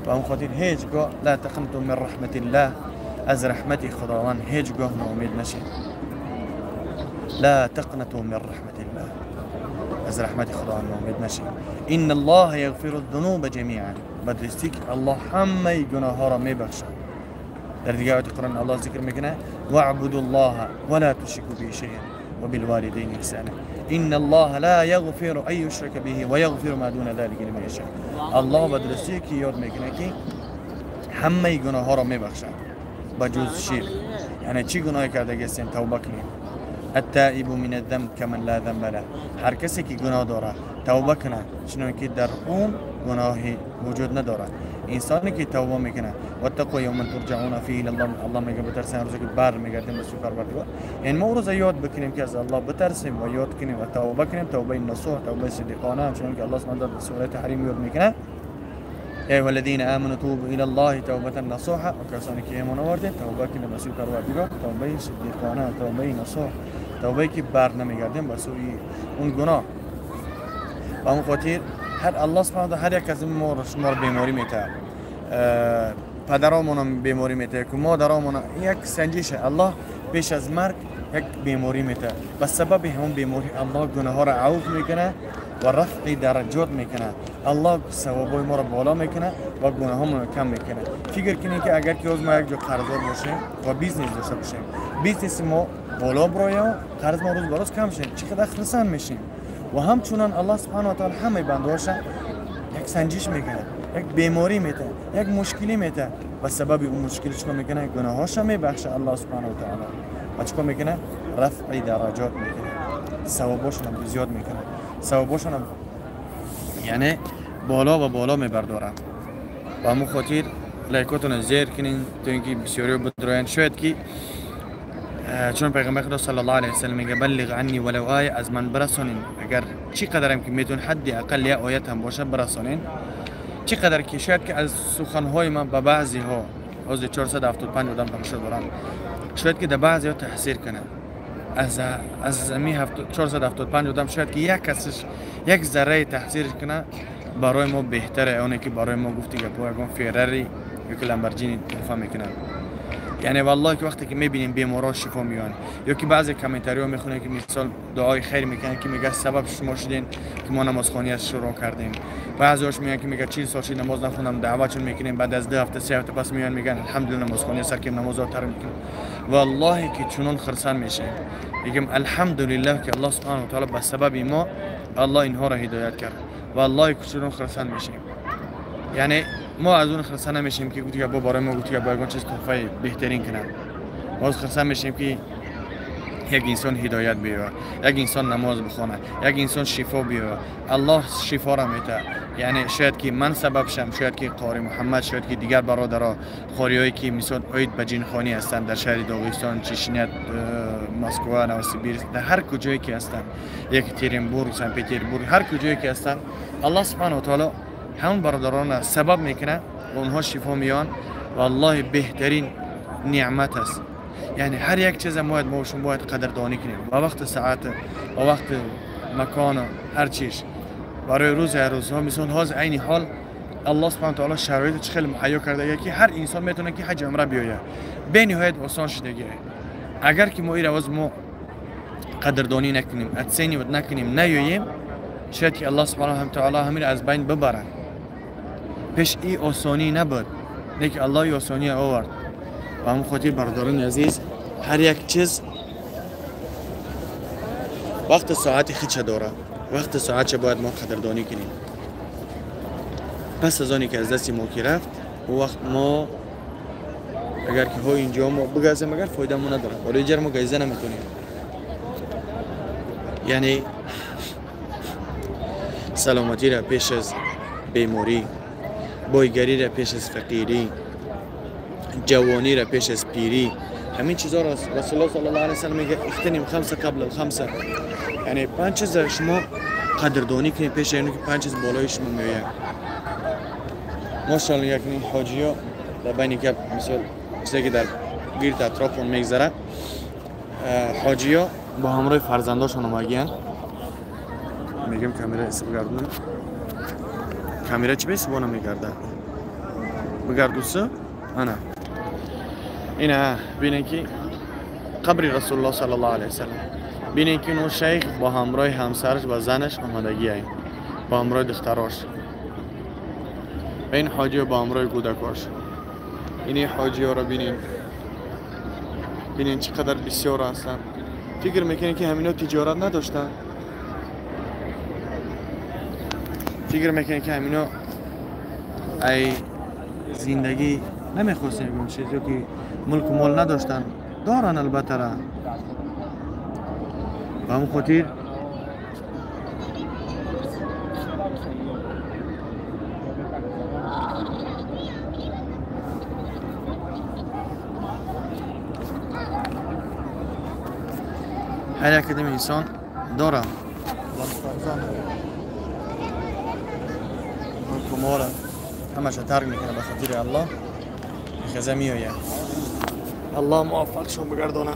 و اون خاطر هیچگاه لا تقنطوا من رحمت الله از رحمت خداوند هیچگاه ناامید نشید لا تقنطوا من رحمة الله از رحمت خدا ناامید نشید ان الله یغفر الذنوب جميعا بدرستیک الله همه گناه ها را میبخشه در دیگه آیات قرآن الله ذکر میکنه واعبدوا الله ولا تشركوا به شيئا وبالوالدين احسانا ان الله لا يغفر ان يشرك به ويغفر ما دون ذلك لمن يشاء الله بدرستیک یاد میکنه که همه گناه ها را میبخشه بجز شرک یعنی چی گناهی کرده هستین توبه کنید التائب من الذنب كمن لا ذنب له هر کسی که گناه داره توبه کنه چون که در اون گناهی وجود نداره انسانی که توبه میکنه واتقوا یوما ترجعون فیه الی الله الله میگه بترسین روزی که بر میگردیم به سوی پروردگار یعنی ما روز یاد بکنیم که از الله بترسیم و یاد کنیم و توبه کنیم توبه نصوح توبه صدیقانه چون که الله سبحانه و تعالی سوره تحریم یاد میکنه ای الذین آمنوا توبوا الی الله توبه نصوحا، و کسانی که ایمان آوردید توبه کنید به سوی پروردگار، توبه صدیقانه، توبه نصوح، توبه که بر نمیگردیم به سوی اون گناه. و اون خاطر هر الله سبحانه و تعالی هر یک از ما رو بیماری میته، پدرامون بیماری میته، که مادرامون یک سنجش الله پیش از مرگ یک بیماری میته. به سبب همون بیماری الله گناه ها را عفو میکنه و رفع درجات میکنه. الله ثوابای ما را بالا میکنه و گناه ها ما کم میکنه. فکر کنید که اگر که ما یک جا قرضدار باشیم و بیزنس داشته باشیم، بیزنس ما بالا برای و قرض ما روز به روز کم شه، چقدر خرسان میشیم. و همچنان الله سبحانه و تعالی همه بندهاش یک سنجش میکنه، یک بیماری میده، یک مشکلی میده. و سبب اون مشکل چیکار میکنه؟ گناهاش میبخشه الله سبحانه و تعالی. و چیکار میکنه؟ رفع درجات میکنه، ثواباشون هم زیاد میکنه، ثواباشون هم یعنی بالا و بالا میبرداره. و همون خاطر لایکاتون زیر کنین تا اینکه بسیاری بدرایند. شاید که چون پیغمبر خدا صلی الله علیه و سلم میگه بلغ عنی ولو آیه، از من برسونین، اگر چی قدر هم که میتون حد اقل یا آیت هم باشه برسونین. چی قدر که شاید که از سخنهای من به بعضی ها حوض 475 آدم تماشا دارم، شاید که در بعضی ها تحصیل کنه. از می 475 آدم شاید که یک کسش یک ذره تحصیل کنه برای ما بهتره اونه که برای ما گفتی که باید فیراری یا که لامبورگینی تحفه میکنن. یعنی والله که وقتی که میبینیم بیمارا شفا میان، یا که بعضی کامنتاری ها میخونه که مثال دعای خیر میکنن که میگه سبب شما شدین که ما نمازخوانی از شروع کردیم. بعضیش میگن که میگه 40 سال شد نماز نخوندم، دعوتشون میکنیم، بعد از 2 هفته 3 هفته پس میان میگن الحمدلله نمازخوانی سر که نماز تر میکنیم. والله که چنون خرسان میشه، میگم الحمدلله که الله سبحانه و تعالی به سبب ما الله اینها را هدایت کرد. والله که چنون خرسان میشیم. یعنی ما از اون خرسان نمیشیم که گویی با برای ما گویی با چیز تحفه بهترین کنن. ما از خرسان میشیم که یک انسان هدایت بیاره، یک انسان نماز بخونه، یک انسان شفا بیاره. الله شفا را میده. یعنی شاید که من سبب شم، شاید که قاری محمد، شاید که دیگر برادرها قاریایی که مثلا اوید به جنخانی هستند در شهر داغستان، چشنیت، مسکو، نوسیبیرسک، در هر کجایی که هستند، یک ترینبورگ، سن پترزبورگ، هر کجایی که هستند، الله سبحانه و تعالی همون برادران سبب میکنه و اونها شفا میان. والله بهترین نعمت است. یعنی هر یک چیز ما شما باید قدردانی کنیم و وقت ساعت و وقت مکان و هر چیز برای روزها مثلا هاز عینی حال الله سبحانه و تعالی شرایط چه خیلی مهیا کرده که هر انسان میتونه که حج عمره بیایه، به نهایت آسان شدگی. اگر که ما این روز ما قدردانی نکنیم، اتسینی و نکنیم، نیاییم، شاید که الله سبحانه و تعالی همین از بین ببره. پیش ای آسانی نبود، لیکن الله آسانی آورد. و همون خاطر برادران عزیز هر یک چیز وقت ساعت خیچ داره، وقت ساعت باید ما قدردانی کنیم. پس از آنی که از دست ما کی رفت و وقت ما اگر که ها اینجا ما بگذیم اگر فایده ما نداره، برای جر ما گایزه نمیتونیم. یعنی سلامتی را پیش از بیماری، بایگری را پیش از فقیری، جوانی را پیش از پیری، همین چیزا را رسول الله صلی الله علیه و سلم میگه اختنیم خمسه قبل الخمسه. یعنی 5 چیز شما قدردانی کنید پیش اینو که 5 چیز بالای شما میآید. ماشاءالله یک حاجی‌ها در بین که مثلا چیزی که در گیرت اطرافون میگذره، حاجی‌ها با همراه فرزنداشون اومدن. میگم کامera اس بگردونم، کامera چی بیس بونا میگرده بگردوسه انا اینا ببینید که قبر رسول الله صلی الله علیه و سلم، ببینید که اون شیخ با همراه همسرش و زنش آمدگی است، با همراه دختراش. این حاجی با همراه کودکاش. این حاجی ها را ببینید چقدر بسیار هستن. فکر میکنید که همینا تجارت نداشتن؟ فکر میکنید که همینا ای زندگی نمیخواستن اون چیزی که ملک و مال نداشتن؟ دارن البته را. و همون خاطر هر یک کدام انسان داره فرزند ملک و مال، همش ترک میکنه به خاطر الله خزه میآید. الله موفقشون بگردونه.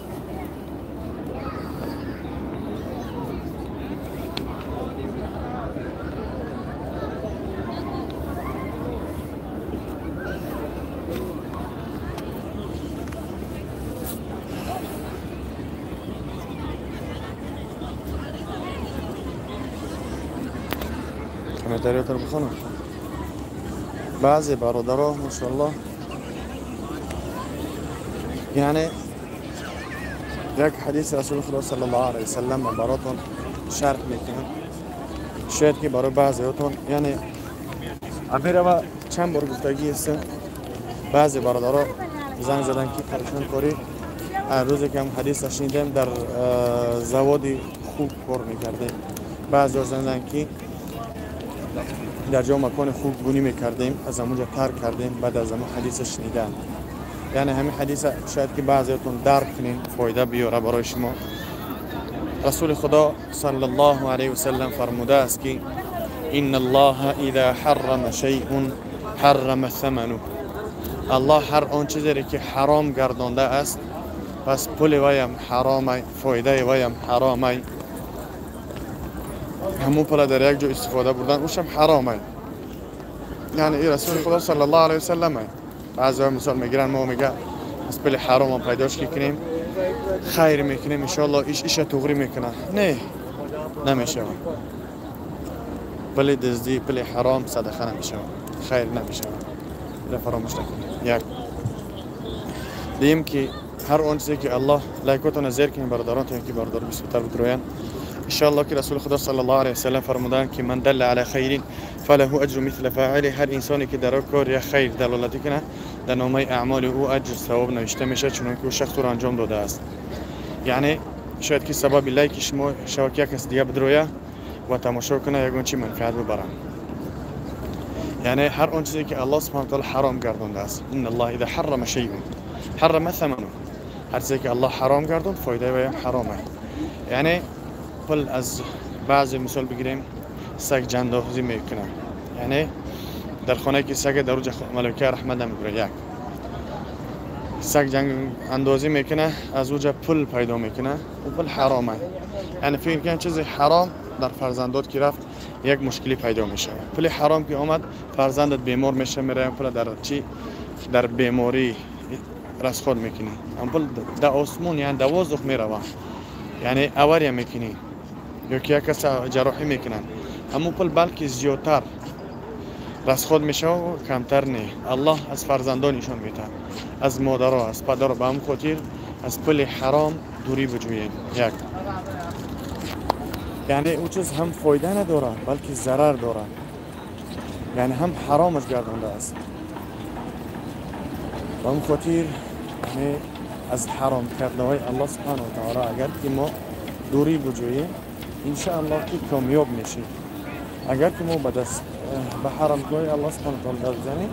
کامنتاریات رو بخونم. بعضی برادرها ماشاءالله یعنی یک حدیث رسول خدا صلی الله علیه وسلم براتون شرح میکنم. شاید که برای بعضیاتون یعنی امیر و چند بار گفتگی است. بعضی برادرها زنگ زدن که پریشان کاری روزی که هم حدیث شنیدیم در زوادی خوب کار میکردیم. بعضی ها زدن که در جا مکان خوب بونی میکردیم از اونجا ترک کردیم بعد از اون حدیث شنیدن. یعنی همین حدیث شاید که بعضیتون درک کنین فایده بیاره برای شما. رسول خدا صلی الله علیه و سلم فرموده است که ان الله اذا حرم شیء حرم ثمنه. الله هر آن چیزی که حرام گردانده است پس پول ویم حرامه، فایده ویم حرامه. همون پول در یک جا استفاده بردن اوشم حرامه. یعنی این رسول خدا صلی الله علیه و سلم. بعضی مثال میگیرن ما میگه از پول حرام پیداش کنیم خیر میکنیم ان شاء الله ایش توغری میکنه. نه نمیشه. پول دزدی پول حرام صدقه نمیشه، خیر نمیشه. را فراموش نکنید. یک دیم که هر اون چیزی که الله لایکاتون زیر کنیم برادران تا اینکه برادر بسیار بدروین ان شاء الله که رسول خدا صلی الله علیه و سلم فرمودن که من دل علی خیر فله اجر مثل فاعله. هر انسانی که در کار یا خیر دلالتی کنه در نامه اعمال او اجر ثواب نوشته میشه چون که او شخص رو انجام داده است. یعنی شاید که سبب لایک شما شبکه کس دیگه بدرویه و تماشا کنه یگان چی منفعت ببره. یعنی هر اون چیزی که الله سبحانه و تعالی حرام گردانده است. ان الله اذا حرم شیء حرم ثمنه. هر چیزی که الله حرام گرداند فایده و حرامه. یعنی پل از بعضی مثال بگیریم سگ جندازی میکنه. یعنی در خانه که سگ در روز ملائکه رحمت نمیگیره. یک سگ جنگ اندازی میکنه از اوجه پل پیدا میکنه و پل حرامه. یعنی فکر کن چیز حرام در فرزندات که رفت یک مشکلی پیدا میشه. پل حرام که آمد فرزندت بیمار میشه میره پل در چی در بیماری رسخور میکنی. ام پل در آسمون یعنی دوازخ میره یعنی اوری میکنی یا که یک کس جراحی میکنن همون پل بلکه زیادتر رسخور میشه و کمتر نه. الله از فرزندانشان میتن از مادرها از پدرها به هم خاطر از پل حرام دوری بجویین. یک یعنی او چیز هم فایده نداره بلکه ضرر داره. یعنی هم حرامش گردانده است به هم خاطر یعنی از حرام کرده های الله سبحانه و تعالی اگر که ما دوری بجوییم ان شاء الله که کامیاب میشیم. اگر که ما به حرام های الله سبحانه و تعالی بزنیم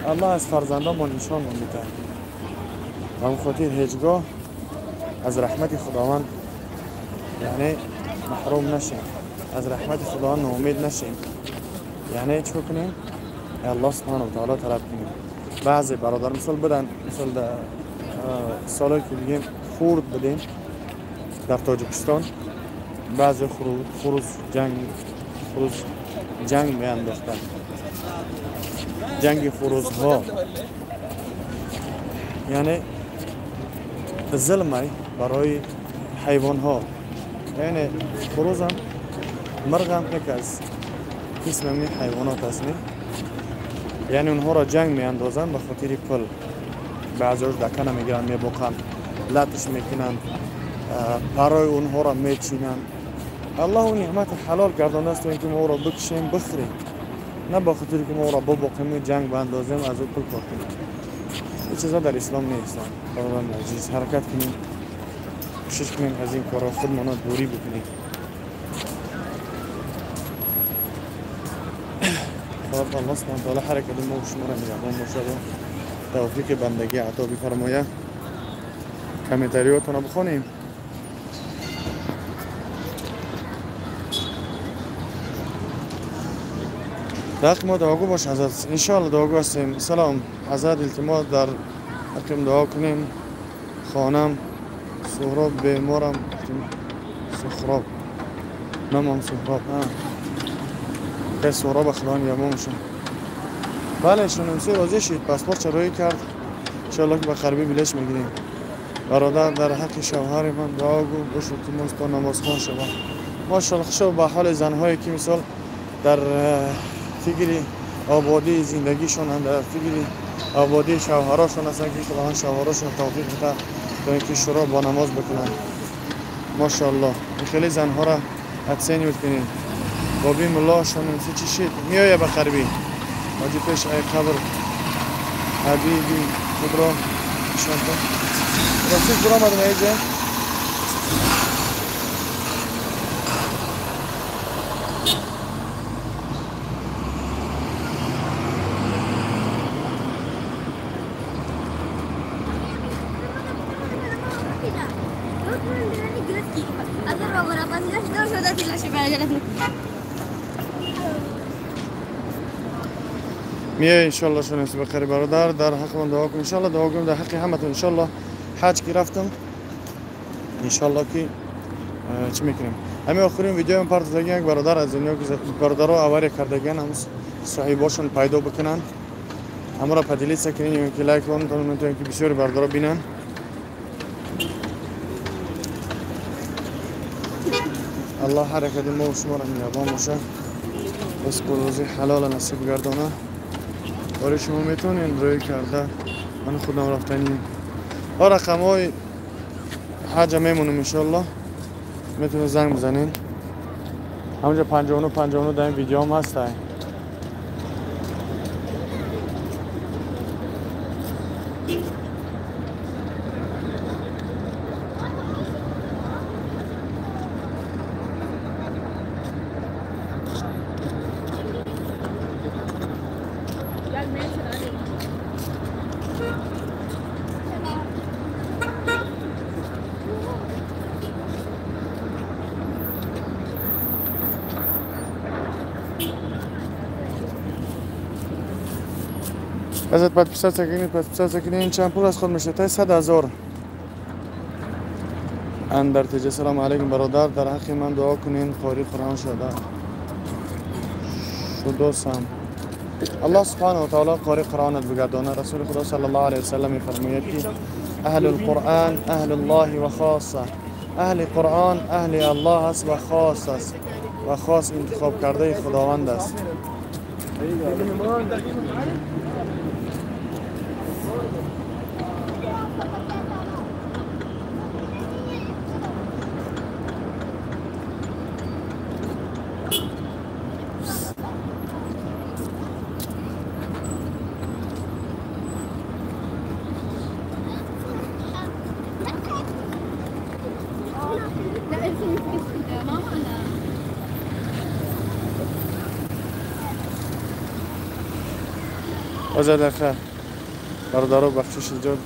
الله از فرزندانمان نشان میده. به هم خاطر هیچگاه از رحمت خداوند یعنی محروم نشیم، از رحمت خداوند ناامید نشیم. یعنی چه کنیم؟ الله سبحانه و تعالی طلب کنیم. بعضی برادر مثال بدن مثال در سالی که دیگه خورد بدیم در تاجیکستان بعضی خروز جنگ میانداختن. جنگ خروزها یعنی ظلمه برای حیوان ها. یعنی خروز هم مرغ هم یک از قسم من حیوانات است. یعنی اونها را جنگ میاندازن به خاطر پل. بعضیش دکه نمیگیرن میبوقن لطش میکنن برای اونها را میچینن. الله اون نعمت حلال گردانده است اینکه ما را بکشیم بخوریم نه به خاطر که ما را ببوقیم جنگ باندازیم از او پل کار کنیم. این چیزا در اسلام نیست. برادران عزیز حرکت کنیم کوشش کنیم از این کارا خودمان را دوری بکنیم. خدا الله سبحانه و تعالی حرکت ما و شما را نگهدار باشد و توفیق بندگی عطا بفرماید. کامنتاریاتون رو بخونیم. دق ما دعاگو باش حضرت انشاءالله دعاگو هستیم. سلام حضرت التماس در حقم دعا کنین. خانم سهراب بیمارم سخراب نمام سهراب که سهراب خدا نیامونشون. بله شنونسی راضی شید پاسپورت چرایی کرد انشاءالله که به غربی بلیش میگیریم. برادر در حق شوهر من دعاگو باش التماس تا نمازخوان شود. ماشاءالله خوشا به حال زنهایی که مثال در فکر آبادی زندگیشون در فکر آبادی شوهراشون هستن که خداوند شوهراشون توفیق بده تا اینکه شروع با نماز بکنن. ماشاءالله خیلی زنها را حدسین میکنین. بابی ملا شنونسی چی شید میایه به غربی واجی پیش ای قبر حبیبی خود را شانتا راستی برا آمدم ایجا میای انشالله شنونسی بخیر برادر در حق من دعا کن. انشالله دعا کنم در حق همتون. انشالله حج که رفتم انشالله که چی میکنیم همین آخرین ویدیو هم پارت دیگه یک برادر از دنیا که برادرها آوری کردگان هم صاحباشون پیدا بکنن همه را پدیلیت سکنین یا که لایک کنن تا اینکه بسیاری برادرها بینن. الله حرکت ما و شما را میابان باشه بس روزی حلال نصیب گردانه. برای شما میتونین روی کرده من خودم رفتنیم ها رقم های حج میمونم انشالله میتونین زنگ بزنین همونجا 59 در این ویدیو هم هست. ازت подписаться کنین چند پول از خود میشه تا 100,000 اندر تیجه. سلام علیکم برادر در حق من دعا کنین قاری قرآن شدوسم الله سبحانه و تعالی قاری قرآنت بگردانه. رسول خدا صلی الله علیه وسلم میفرماید که اهل القرآن اهل الله و خاصه. اهل قرآن اهل الله است و خاص است و خاص انتخاب کرده خداوند است. وزد خیر برادرها بخشش جد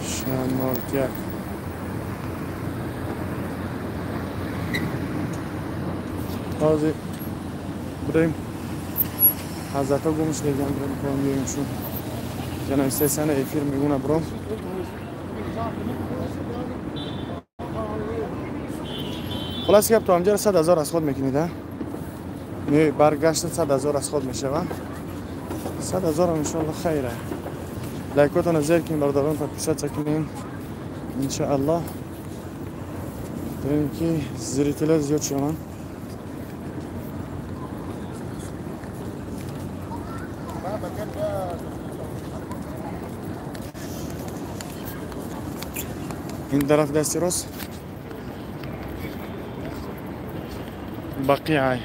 شمالتیک تازه بریم حضرت ها گمش دیگه هم بریم کنم بیاییم شون جناب 3 سنه ایفیر میگونه برام خلاص که تو همجا 100,000 از خود میکنید می برگشت 100,000 از خود میشه و 100,000 انشاءالله خیره. لایکاتون زیر کنین برادران подписаться کنین انشاءالله تا اینکه زیرتیلا زیاد شدن. این طرف دستی راست بقیعه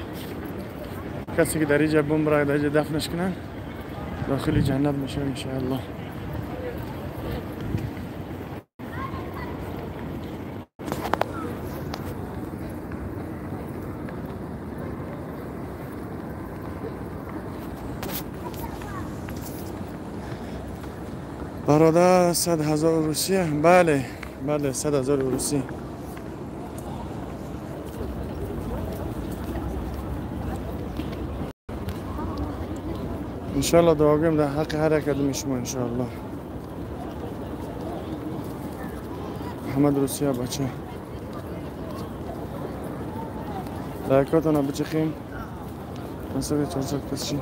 کسی که در اینجا بمره در اینجا دفنش کنن داخل جنت میشه انشاءالله. برادر 100,000 روسیه. بله 100,000 روسی. انشالله دعا کنیم در حق هر کدوم شما انشالله. محمد روسیه بچه لایکاتون رو بچخیم نصف 400 کسی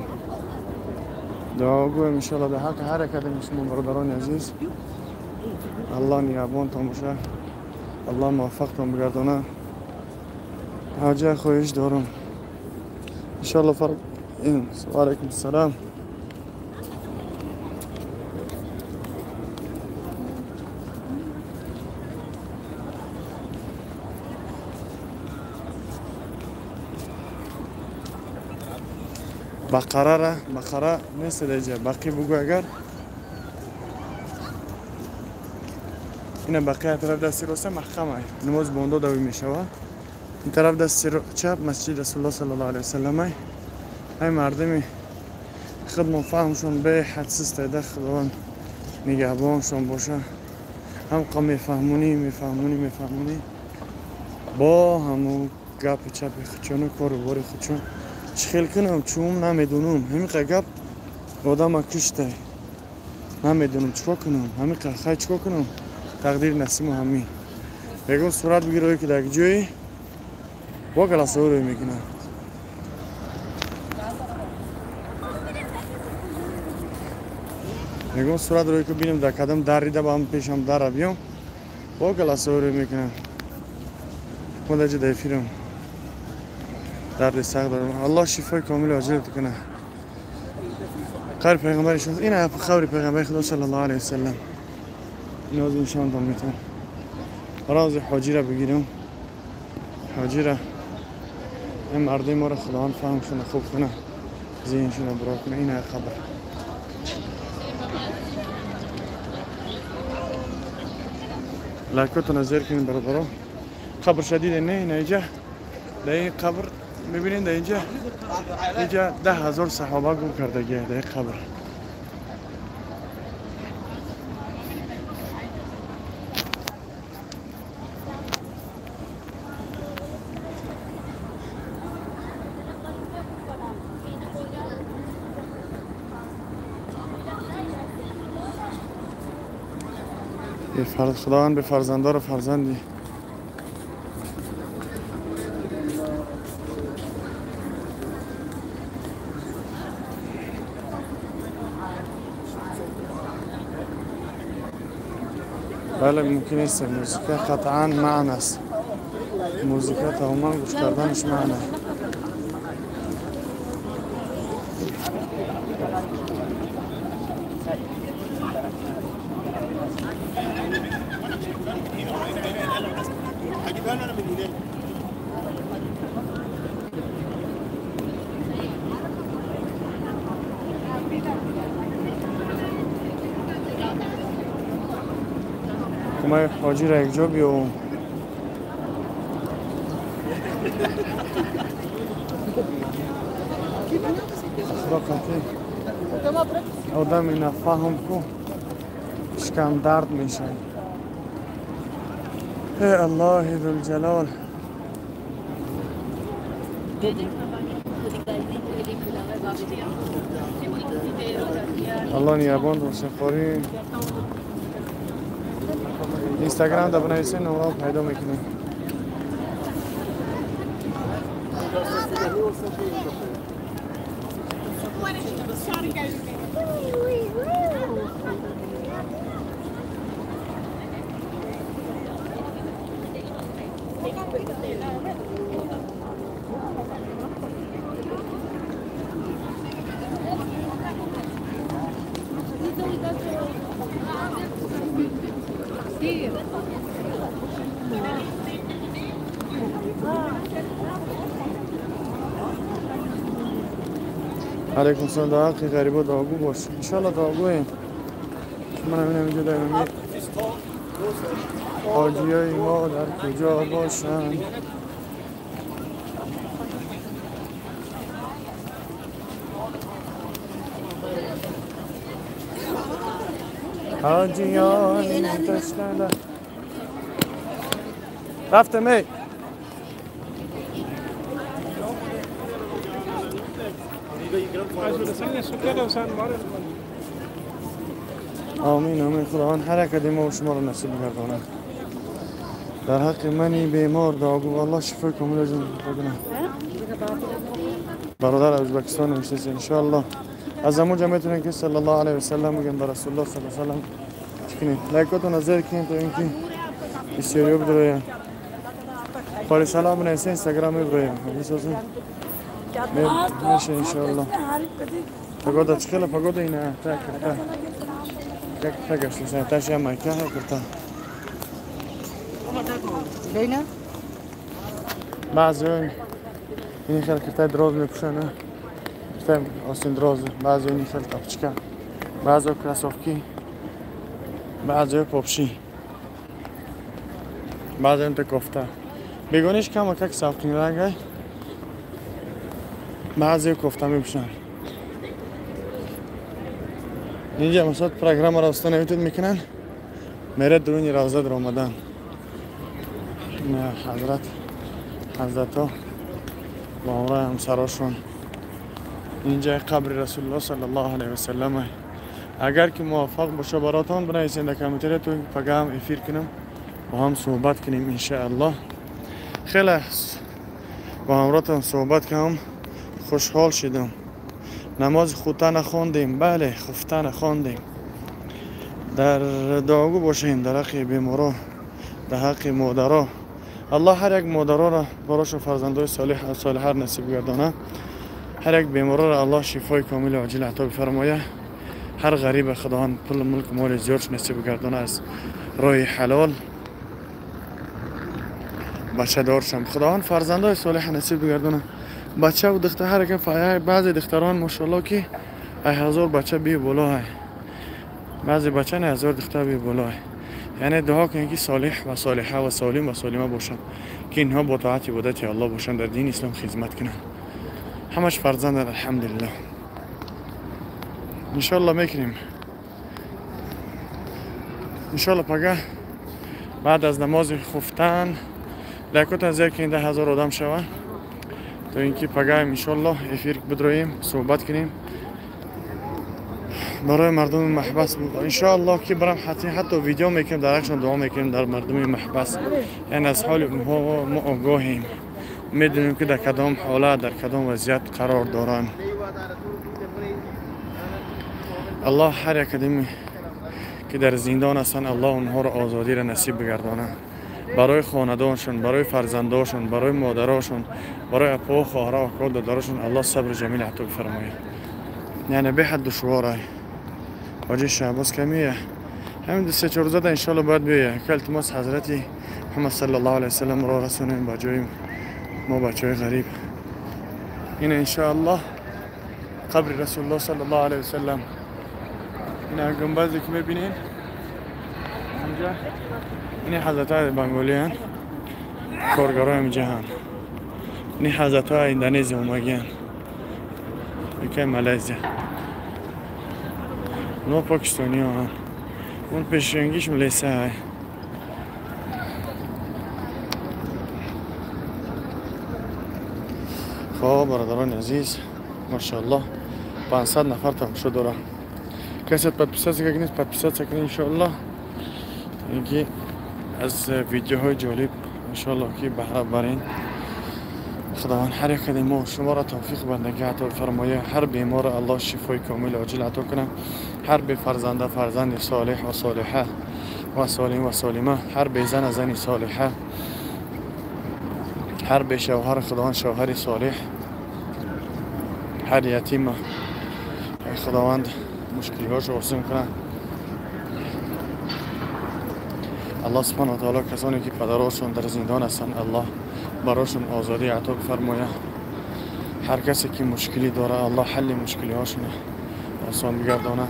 دعا گویم انشالله در حق هر کدوم شما برادران عزیز. الله نیابانتون باشه، الله موفقتون بگردانه. حاجه خواهش دارم انشالله فرق این. و علیکم السلام. بقره نیست دیگه، بقی بگو اگر این بقیه طرف دستی راسته محکمه نماز بانده دوی میشوه. این طرف دستی چپ مسجد رسول الله صلی الله علیه وسلم. های مردمی خودمون فهمشون به حدسیست ده خداوند نگهبانشون باشه. هم قوم میفهمونی با همون گپ چپ خودشون کار و بار خودشون چخیل کنم چون نمیدونم همین گپ آدم کشته نمیدونم چکا کنم همین خیلی چکا کنم تقدیر نصیب همین بگم صورت بگیره که در جایی با کلاس رو میکنه. میگم صورت روی که بینم در کدام در ریده با هم پیشم در بیام با کلاس رو میکنم. خدا جا دیفیرم درد سخت دارم. الله شفای کامل عاجلت کنه. خیر پیغمبر شد این خبر پیغمبر خدا صلی الله علیه وسلم ناز نشان دام میتونم راز حاجی را بگیرم. حاجی را این مردم ما را خداوند فهمشون خوب کنه ذهنشون را برا کنه. این خبر لایکاتون رو زیر کنین برادران. قبر شدیده نه اینجا در این قبر میبینین در اینجا 10,000 صحابه گم کردگی در این قبر. خداوند به فرزندار و فرزندی بله ممکن است موسیقی قطعا معنی است. موسیقی تماما گوش کردنش معنی. ما حاجی را یک جا بیام خدا قطعی آدم این فهم کن شکم درد میشه. ای الله ذوالجلال. الله نیابان رو سفاری اینستاگرام دا بنویسین نمره پیدا میکنیم. علیکم السلام. در حق غریبا دعاگو باش انشالله. دعاگویم من همین اینجا دارم حاجی های ما در کجا باشن. حاجی های تشکنده رفتم ای آمین آمین. خداوند هر کدی ما و شما را نصیب گرداند. در حق منی بیمار دعاگو الله شفای کامل جون بکنه. برادر ازبکستان نشسته ان شاء الله. از همونجا میتونین که صلی الله علیه و سلم بگین در رسول الله صلی الله علیه و سلم چکنین. لایکاتون نظر کنین تا اینکه بسیاری بدروین. خالی سلام بنویسین اینستاگرام ببروین. میسازین. میشه ان شاء الله. پگودا چخیلا پگودا اینه تا کرتا. تا گشتن تا شما مکه کرتا. بینه؟ بعضی این خیلی کرتا دراز میپوشن. کرتا آستین دراز. بعضی این خیلی تاپچکه. بعضی کراسوفکی. بعضی پاپشی. بعضی این تکفته. بیگونیش کم و کک سافتین رنگه. بعضی کفته میپوشن. اینجا مثلا پروگرام را استان ایتود میکنن. میره درونی روزه در آمدن. حضرت با همراه همسراشون. اینجا قبر رسول الله صلی الله علیه و سلم. اگر که موافق باشه براتون بنویسین در کامنتری تو پیغام افیر کنم با هم صحبت کنیم ان شاء الله. خیلی با همراهتون صحبت کنم خوشحال شدم. نماز خفته نخواندیم. بله خفته نخواندیم. در دعاگو باشین در حق بیمارا در حق مادرها. الله هر یک مادرها را براش فرزندای صالح و صالحه نصیب گردانه. هر یک بیمارا را الله شفای کامل و عاجل عطا بفرمایه. هر غریب خداوند پول ملک مال زیادش نصیب گردانه از راه حلال بچه دارشم. خداوند فرزندای صالح نصیب گردانه. بچه و دختر هر یک بعضی دختران ماشاءالله که 1000 بچه بی بالا های. بعضی بچه نه 1000 دختر بی بالا های. یعنی دعا کنید که صالح و صالحه و سالم و سالمه باشن که اینها با طاعت عبادت الله باشن در دین اسلام خدمت کنن. همش فرزند الحمدلله. ان شاء الله میکنیم. ان شاء الله پگاه بعد از نماز خفتن لایکات از که 10,000 آدم شوه تا اینکه پگاه ان شاء الله افیر بدرویم صحبت کنیم برای مردم محبس. ان شاء الله که برام حتی ویدیو میکنیم درخشان دعا میکنیم در مردم محبس. یعنی از حال اونها ما آگاهیم. میدونیم که در کدام حالت در کدام وضعیت قرار دارن. الله هر یک کدومی که در زندان هستن الله اونها را آزادی را نصیب بگردانه. برای خاندانشون، برای فرزنداشون، برای مادراشون، برای اپا و خواهرها و کار دادرشون الله صبر جمیل عطا بفرمایه. یعنی به حد دشواره. حاجی شهباز کمیه. همین 2-3 روزه ان شاء الله باید بیه. که التماس حضرت محمد صلی الله علیه و سلم را رسونیم با جای ما بچهای غریب. این ان شاء الله قبر رسول الله صلی الله علیه و سلم. این گنبدی که میبینین اینجا این حضرت های بنگالی هن. کارگرای هم جهان. این حضرت های اندونزی اومگی هن. یکی مالزیا. اونا پاکستانی ها هن. اون پیشنگیش ملیسه های. خب برادران عزیز ماشاءالله 500 نفر تماشا داره. کسی подписаться как نیست подписаться کنید ان شاء الله. اینکه از ویدیوهای جالب ان شاء الله که بهره برین. خداوند هر یک ما شما را توفیق بندگی عطا فرمایه. هر بیمار الله شفای کامل عاجل عطا کنه. هر بی فرزند صالح و صالحه و سالم و سالمه. هر بی زن صالحه. هر بی شوهر خداوند شوهر صالح. هر یتیم خداوند مشکلهاش رو آسان کنه. الله سبحانه و تعالی کسانی که پدراشون در زندان هستن الله براشون آزادی عطا فرمایه. هر کسی که مشکلی داره الله حل مشکلهاشون آسان بگردانه.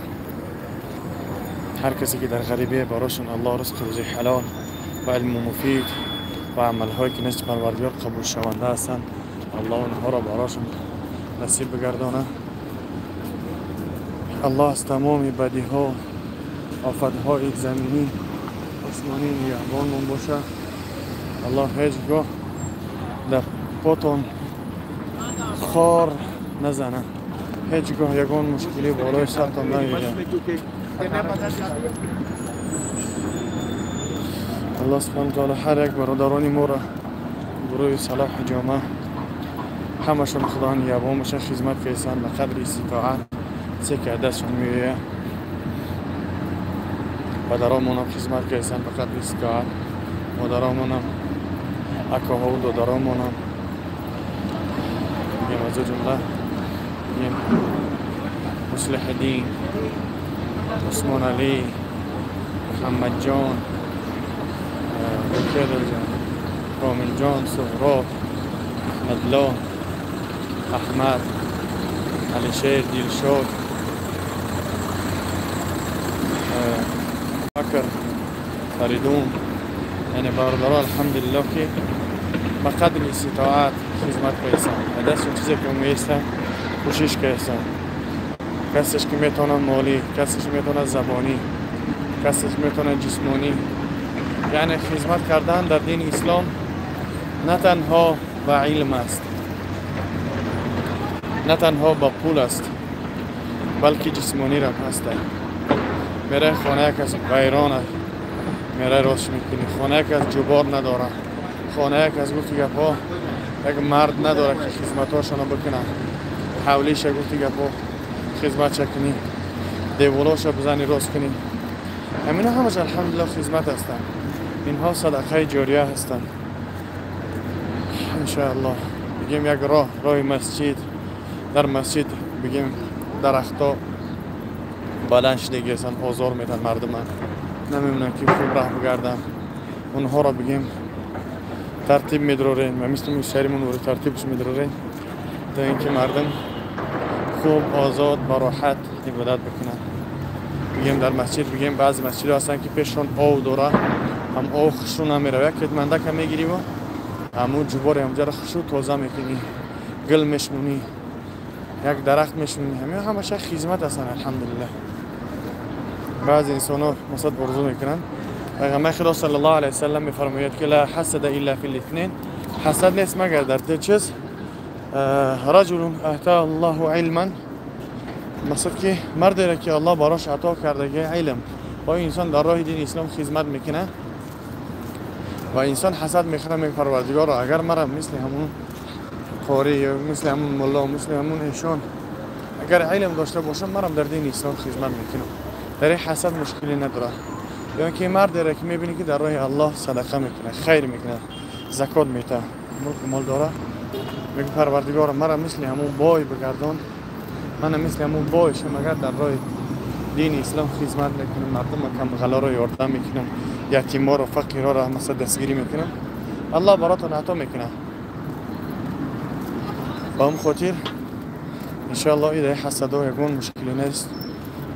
هر کسی که در غریبه براشون الله رزق روزی حلال و علم مفید و عملهایی که نزد پروردگار قبول شونده هستن الله اونها را براشون نصیب بگردانه. الله از تمام بدی ها آفت های زمینی آسمانی نگهبانمون باشه. الله هیچگاه در پاتون خار نزنه. هیچگاه یگان مشکلی بالای سرتان نمیده. الله سبحانه وتعالی هر یک برادرانی ما را گروه صلاح جامعه همشون خدا نیابامشون خدمت کردن به قدر استطاعت چه که دستشون میویه پدرامون هم خدمت کردن به قدر استطاعت مادرامون هم اکاها و دادرامون هم میگم از جمله میگم مصلح الدین عثمان علی محمد جان بکر جان رامین جان سهراب ادلان احمد علی شیر دلشاد بکر فریدون یعنی برادرها الحمدلله که به قدر استطاعت خدمت کردن دستشون چیزی که میستن کوشش کردن کسیش که میتونه مالی کسیش میتونه زبانی کسیش میتونه جسمانی یعنی خدمت کردن در دین اسلام نه تنها با علم است نه تنها با پول است بلکه جسمانی را هست میره خانه کسی ویرانه میره راست میکنی خانه کسی جبار نداره خانه کسی گفتی گپا یک مرد نداره که خدمتاشون بکنه حولیش گفتی گپا خدمت چکنی دیولاش بزنی راست کنی همین همش الحمدلله خدمت هستن اینها صدقه جاریه هستن انشاءالله بگیم یک راه مسجد در مسجد بگیم درختا بلند شده گیسن آزار میدن مردم نمیمونن که خوب راه بگردن اونها را بگیم ترتیب میدرارین و مثل شهرمون رو ترتیبش میدرارین تا اینکه مردم خوب آزاد با راحت عبادت بکنن بگیم در مسجد بگیم بعضی مسجد هستن که پیششون آو داره هم آو خشون هم میره یک منده که میگیری و همون جبار همجا را خشو تازه میکنی گل میشمونی یک درخت میشمونی همشه خدمت هستن الحمدلله بعضی انسان ها مثلا برزو میکنن پیغمبر خدا صلی الله علیه وسلم میفرماید که لا حسد الا فی الاثنین حسد نیست مگر در دو چیز رجل اعطاه الله علما مثلا که مردی را که الله براش عطا کرده علم و انسان در راه دین اسلام خدمت میکنه و انسان حسد میکنه میگه پروردگار اگر مرا مثل همون قاری مثل همون ملا مثل همون ایشان اگر علم داشته باشم مرا در دین اسلام خدمت میکنم در این حسد مشکلی نداره یا که مردی را که میبینی که در راه الله صدقه میکنه خیر میکنه زکات میده مال داره میگه پروردگار مرا مثل همون بای بگردان من مثل همون بایشم اگر در راه دین اسلام خدمت میکنم مردم کم غلا را یاردن میکنم یتیما را فقیرا را مثلا دستگیری میکنم الله براتون عطا میکنه با هم خاطر انشاءالله ایده حسد و یگون مشکلی نیست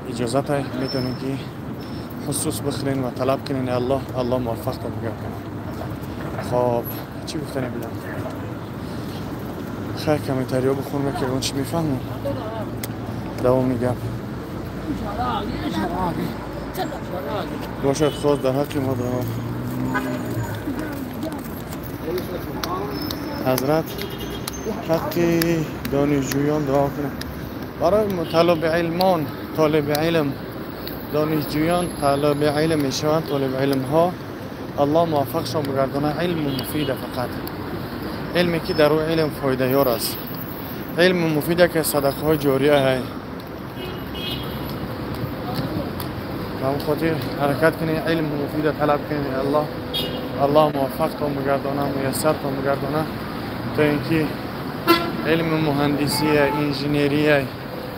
اجازت های میتونین که خصوص بخرین و طلب کنین الله موفق تا بگه کنه خب چی گفتنی بیدم خیلی کمی تریا بخونم که اون چی میفهمم دوام میگم باشد خواست در حق ما دارم حضرت حق دانشجویان دعا کنه برای طالب علمان طالب علم دانشجویان طالب علم میشوند طالب علم ها الله موفقشان بگردانه علم مفیده فقط علمی که در او علم فایده یار است علم مفیده که صدقه های جاریه های به خاطر حرکت کنی علم مفیده طلب کنی الله موفق تا بگردانه میسر تا بگردانه تا اینکه علم مهندسی انجینیری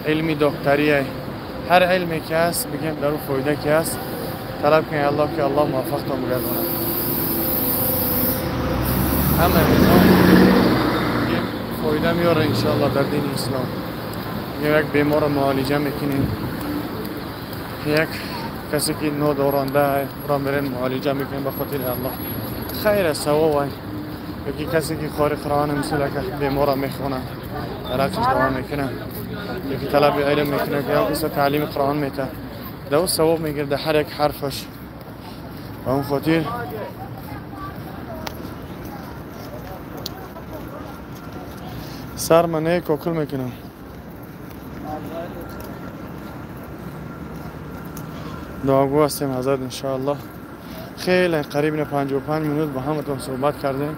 علم دکتری هر علمی که هست بگیم در او فایده که هست طلب کنی الله که الله موفق تا بگردانه همه فایده میاره انشاءالله در دین اسلام یک بیمار معالجه میکنین یک کسی که نادارنده را میرین معالجه میکنین به خاطر الله خیر ثواب یکی کسی که خارق روان مثل که بیمار میخونه درکش دوام میکنه یکی طلب علم میکنه که یا کسی تعلیم قرآن میته دو ثواب میگیرده هر یک حرفش و اون خاطر سر من یک کوکل میکنم دعاگو هستیم حضرت انشاءالله. خیلی قریب 55 منوت با همتون صحبت کردیم.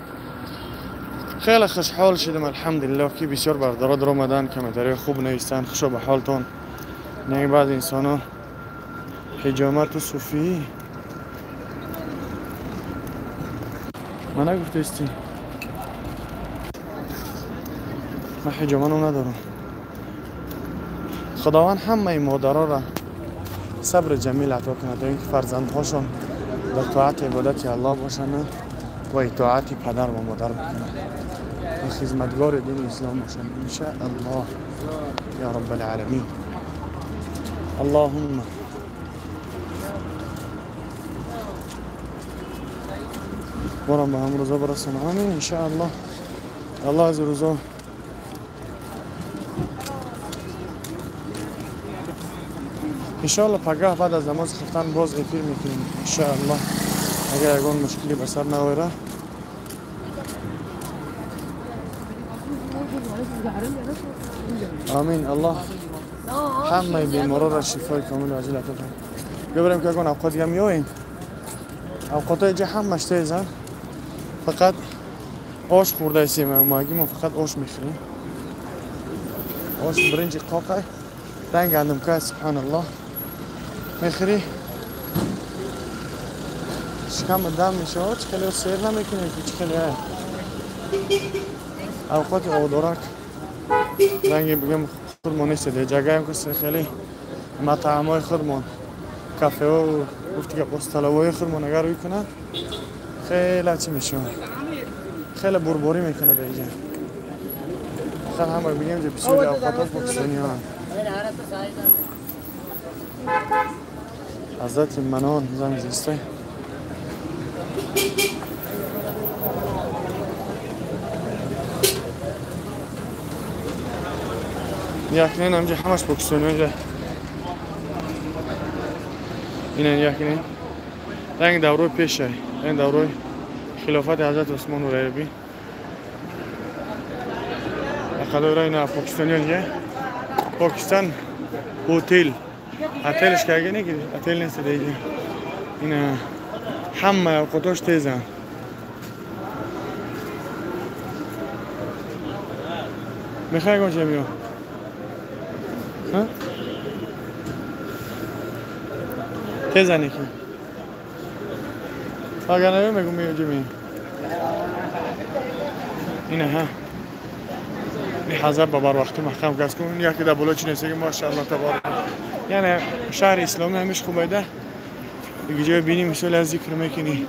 خیلی خوشحال شدم الحمدلله که بسیار بردارد رمضان کمتری خوب نیستن. خوشو به حالتون. نه بعض انسان ها حجامت و صوفی من نگفته استی من حجامانو ندارم. خداوند همه مادرها را صبر جمیل عطا کنه تا اینکه فرزندهاشون در طاعت عبادت الله باشند و اطاعت پدر و مادر بکنند و خدمتگار دین اسلام باشند ان شاء الله یا رب العالمین. اللهم برام به هم روزا برسن. آمین ان شاء الله. الله از روزا انشاءالله پگاه بعد از نماز خفتن باز افیر میکنیم انشاءالله اگر یگان مشکلی به سر نویره. آمین. الله همه بیمارا را شفای کامل و عاجل عطا کنه. ببریم که یگان اوقات دیگه میاییم. اوقات اینجا همش تیزن. فقط آش خورده ایستیم ما فقط آش میخوریم. آش برنج قاقه رنگ عندم که سبحان الله میخوری شکم دم میشه. چکلی سیر نمیکنه که چکلی اوقات آدارک رنگی بگم خودمون نیست دیگه. جگه هم که خیلی مطعم های خودمون کافه ها و گفتی که پستالوهای خودمون اگر روی کنن خیلی چی میشه خیلی برباری میکنه در اینجا. خیلی همه بگیم که بسیاری اوقات ها پاکستانی ها حضرت منان زن زیسته یکنین همجا همش پاکستانی اینجا اینن یکنین رنگ دوره پیشه این دوره خلافت حضرت عثمان و رایبی اقدر اینا پاکستانی اینجا پاکستان هتل هتلش که اگه نگیری هتل نیست دیگه. اینا همه اوقاتاش تیزن. میخوای گون چه میو تیزنی که اگر نبیم میگم میو جمی اینا ها این حضر بابر وقتی محکم گز کن. یکی در بلوچ نیست که ماشاءالله تبارک. یعنی شهر اسلامی همیش خوبه ده دیگه جای بینی مثل از ذکر میکنی.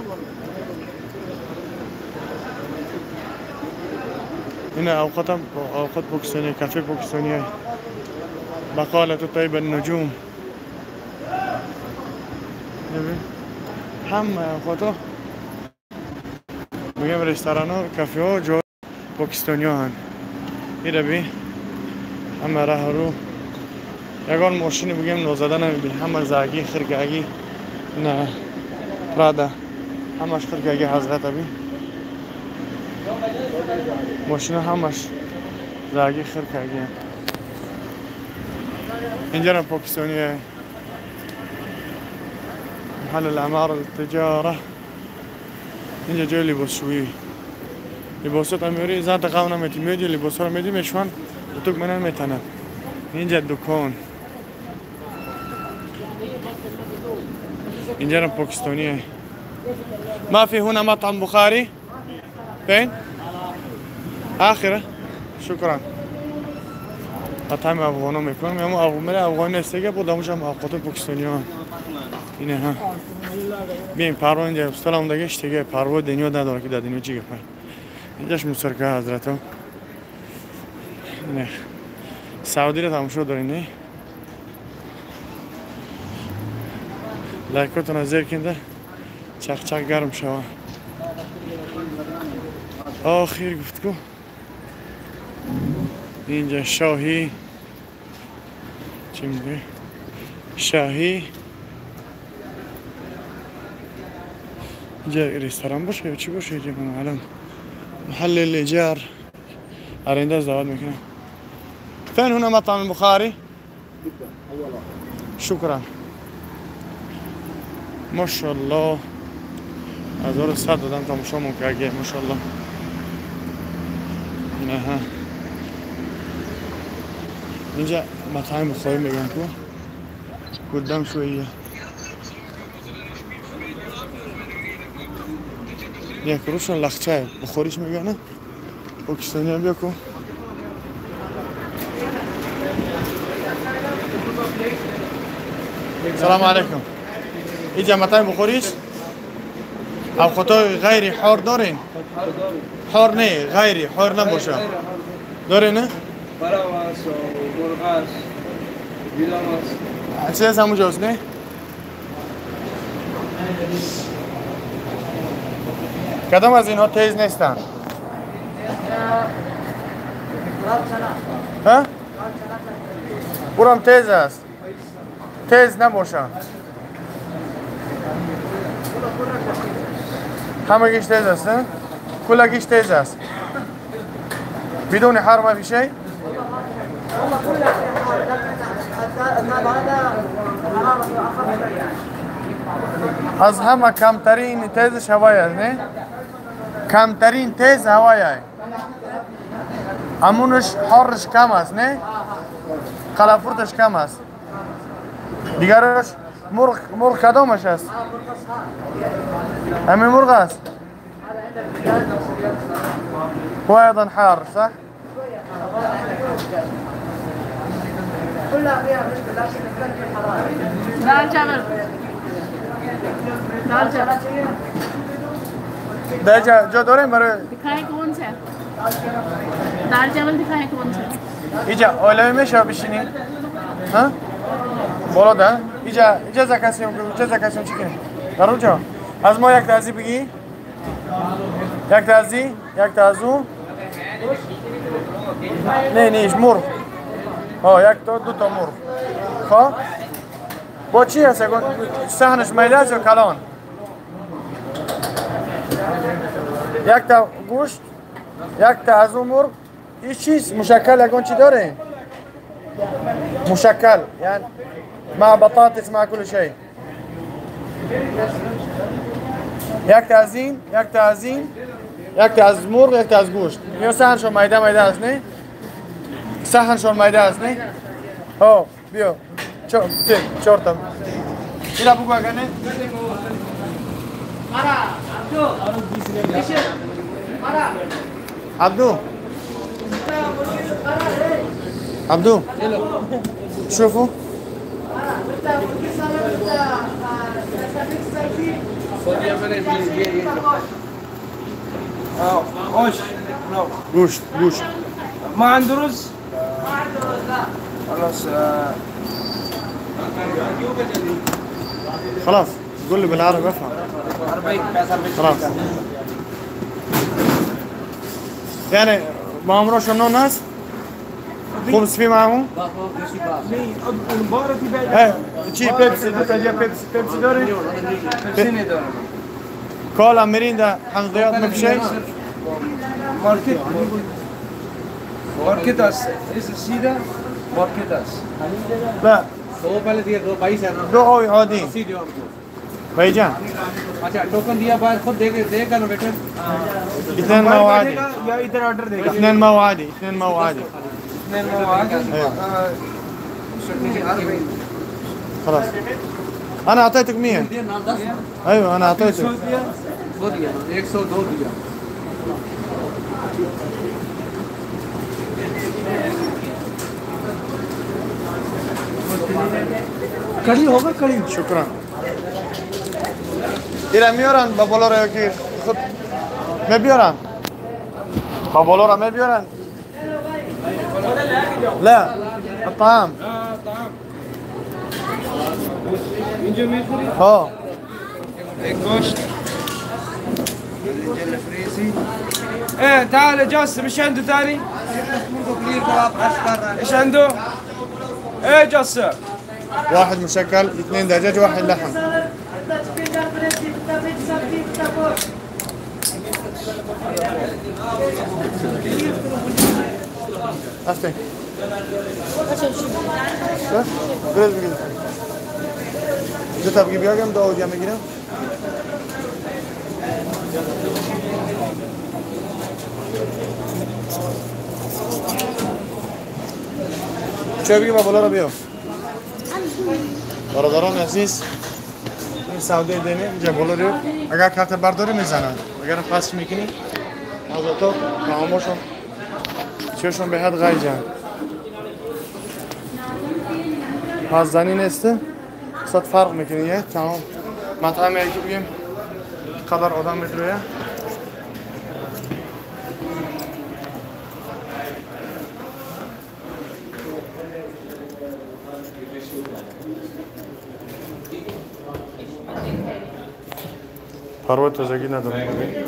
این اوقات پاکستانی کافه پاکستانی های بقالت طیب النجوم همه اوقات ها بگم رستوران ها کافه ها جای پاکستانی ها هن. این رو بی همه راه رو یگان ماشین بگیم نوزده نمیبی همه زاگی خرگاگی نه پرادا همش خرگاگی حضرت بی ماشین همش زاگی خرگاگی. اینجا هم پاکستانی های محل العمار التجاره. اینجا جای لباس شویی لباسات امیری زن تقاو نمیتی میدی لباس ها رو میدی میشوان تو منن میتنه. اینجا دکان اینجا هم پاکستانیه. ما في هنا مطعم بخاري فين آخره شكرا مطعم افغانو میکنم اما افغانی نیست که بودمش هم اوقات پاکستانی ها اینه ها. بیم پروا اینجا سلام دگش دیگه پروا دنیا نداره که در دنیا چی گفت. اینجاش مسرکه حضرت ها نه سعودی رو تماشا دارین نه لایکاتون از زیر کنده چق چق گرم شوه. آخر گفتگو اینجا شاهی چی میگه شاهی اینجا رستوران باشه یا چی باشه اینجا الان محل الايجار ارنده ازدواج میکنه. فين هنا مطعم البخاري؟ شكرا. ماشاءالله 1100 دادن تماشامون کرده ماشاءالله. اینه ها اینجا مطعم بخاری میگن کو قدام شویه یک روشن لخچه بخاریش میگن پاکستانی هم بیا کو. سلام علیکم. اینجا مطعم بخاریش اوقاتای غیر حار دارین؟ حار نه، غیری حار نباشه داره نه؟ براواس و مرغاس بیلاواس چه از همونجاست نه؟ کدام از اینها تیز نیستن؟ ها؟ برام تیز است تیز نباشه همه گیش تیز است نه؟ کلا گیش تیز است بدون حر ما في شيء؟ از همه کمترین تیزش هوایی است نه؟ کمترین تیز هوایی است همونش حرش کم است نه؟ قلافورتش کم است دیگرش مرغ کدامش است؟ همین مرغ است؟ هو أيضا حار صح؟ دال چاول دال چاول جا داریم برای दिखाएं कौन सा दाल चावल दिखाएं कौन सा اینجا اولوی میشه بشینی؟ ها؟ بالا ده؟ اجازه کسیم چی کنیم؟ در اونجا از ما یک تعزی بگی؟ یک تعزی؟ یک تعزو؟ نه نیش مرغ یک تا دو تا مرغ خواه؟ با چی هست؟ سحنش میده است یا کلان؟ یک تا گوشت یک تا از اون مرغ این چیز مشکل یکون چی داره؟ مشکل یعنی مع بطاطس مع كل شيء یک تا از این یک تا از این یک تا از مرغ یک تا از گوشت یا سحنشون میده است نه؟ سحنشون میده است نه؟ ها بیا چهار تا اینا بگو اگر نه؟ عبدو عبدو شوفوا اوش گوشت ما عنده رز؟ خلاص خلاص قول لي بالعربي افهم 40 خلاص يعني ما عمره شنو ناس خبز في معهم المباراه في بعد ايه شي بيبسي بيبسي دوري سنه دور كولا ميريندا حمضيات ما في شيء ماركتاس اس سيدا ماركتاس لا दो पहले दिए दो 22 है ना دو عادي उसी दियो हमको भाईजान अच्छा टोकन दिया बाद खुद देगा ना बेटे اثنين ما هو عادي या इधर ऑर्डर देगा اثنين ما هو عادي اثنين ما هو عادي خلاص انا اعطيتك 100 दिया नाम 10 ايوه انا اعطيتك दो दिया ना 102 दिया कड़ी होगा कड़ी شكرا الى ميوران بابولورا كيف خد ما بيوران بابولورا ما بيوران لا الطعام اه गोश्त ايه تعال يا جاسم ايش عنده ثاني؟ ايش عنده؟ ايه جاسم واحد مشكل اثنين دجاج واحد لحم أفتح بس بس دو تا بگی بیاگم داودی هم بگیرم. چه بگی با بالا رو بیا. برادران عزیز این سعودی دینه اینجا بالا رو اگر کارت برداری میزنن اگر پس میکنی از تو تعاملشون چشون به حد غیجن پس زنی نیسته صد فرق میکنی یه تمام مطعم یکی بگیم قدر آدم میدرویه پروت تازگی ندارم ببین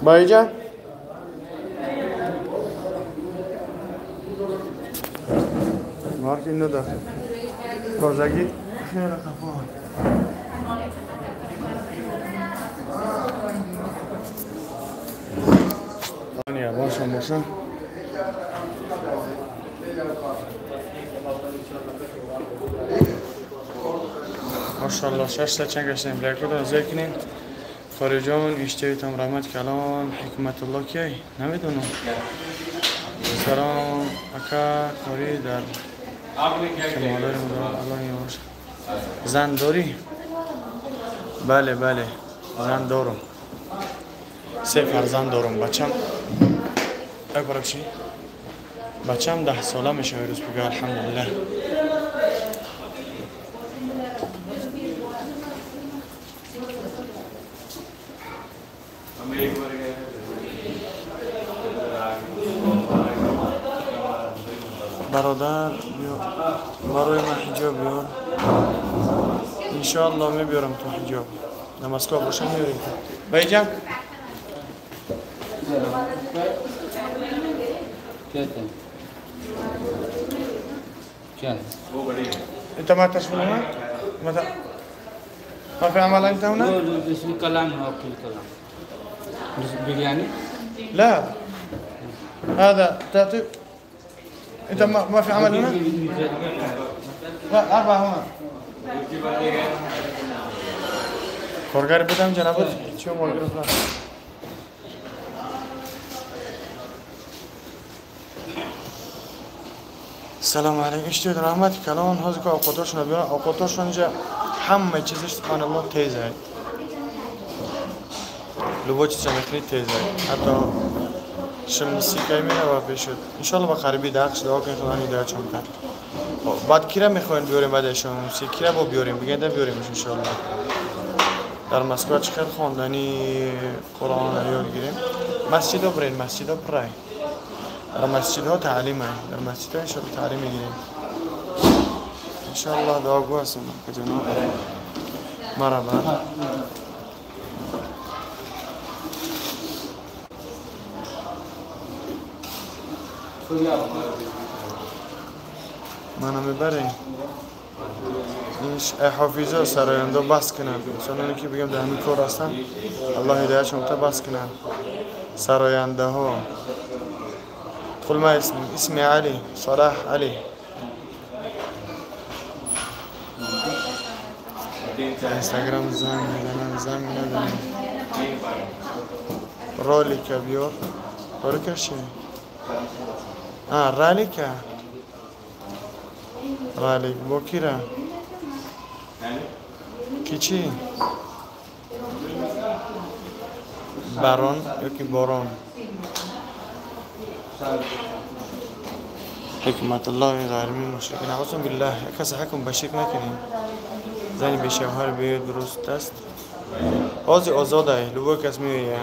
بایی جان مارک اینو دار تازگی خیلی خفان دانیا باشم ماشاءالله شش تا چنگش نمیده کدوم زیکنین خارجان اشتیتم رحمت کلام حکمت الله کی نمیدونم سلام اکا کاری در شمالای مدام الله یواش زن داری؟ بله بله زن دارم 3 فرزند دارم بچم اکبر بشی بچم 10 ساله میشه روز بگه الحمدلله برادر برای من حجاب بیار انشاءالله میبیارم تو حجاب نمازگاه باشم میاریم بایی جان انت ما تشغلنا متى ما في عمل انت هنا اسم كلام وقت الكلام بيرياني لا هذا تعطي انت ما في عمل هنا لا 4 هنا کارگر بدم جنابت چه مارگر فلان سلام علیکم اشتید رحمت کلان هازی که اوقاتاشون بیارن اوقاتاشون اینجا همه چیزش سبحان الله تیزه لبا چیزا میکنی تیزه حتی شمسی که میره و پیشد انشالله با قریبی دقش دعا کنید خدا هدایت چون کرد بعد کیره میخواین بیاریم بعدشون کیره با بیاریم بگنده بیاریمش انشالله در مسکو چقدر خواندنی قرآن رو یاد گیریم مسجد ها برین مسجد ها پرای در مسجد ها تعلیم هست در مسجد ها انشالله تعلیم میگیریم انشالله دعاگو هستم که جناب مرحبا منو میبرین این حافظه سراینده بس کنن چون که بگم در همین کار هستن الله هدایتشون تا بس کنن سراینده ها قل ما اسم علی صلاح علی اینستاگرام زن میدنن رالیکا بیار رالیکا چیه؟ رالیکا رالیک با کی را؟ کی چی؟ باران یا کی باران؟ حکمت الله غارمی مشرکین اعوذ بالله کسی حکم بشک نکنیم زنی به شوهر به درست است آزی آزاده لبو کس میویه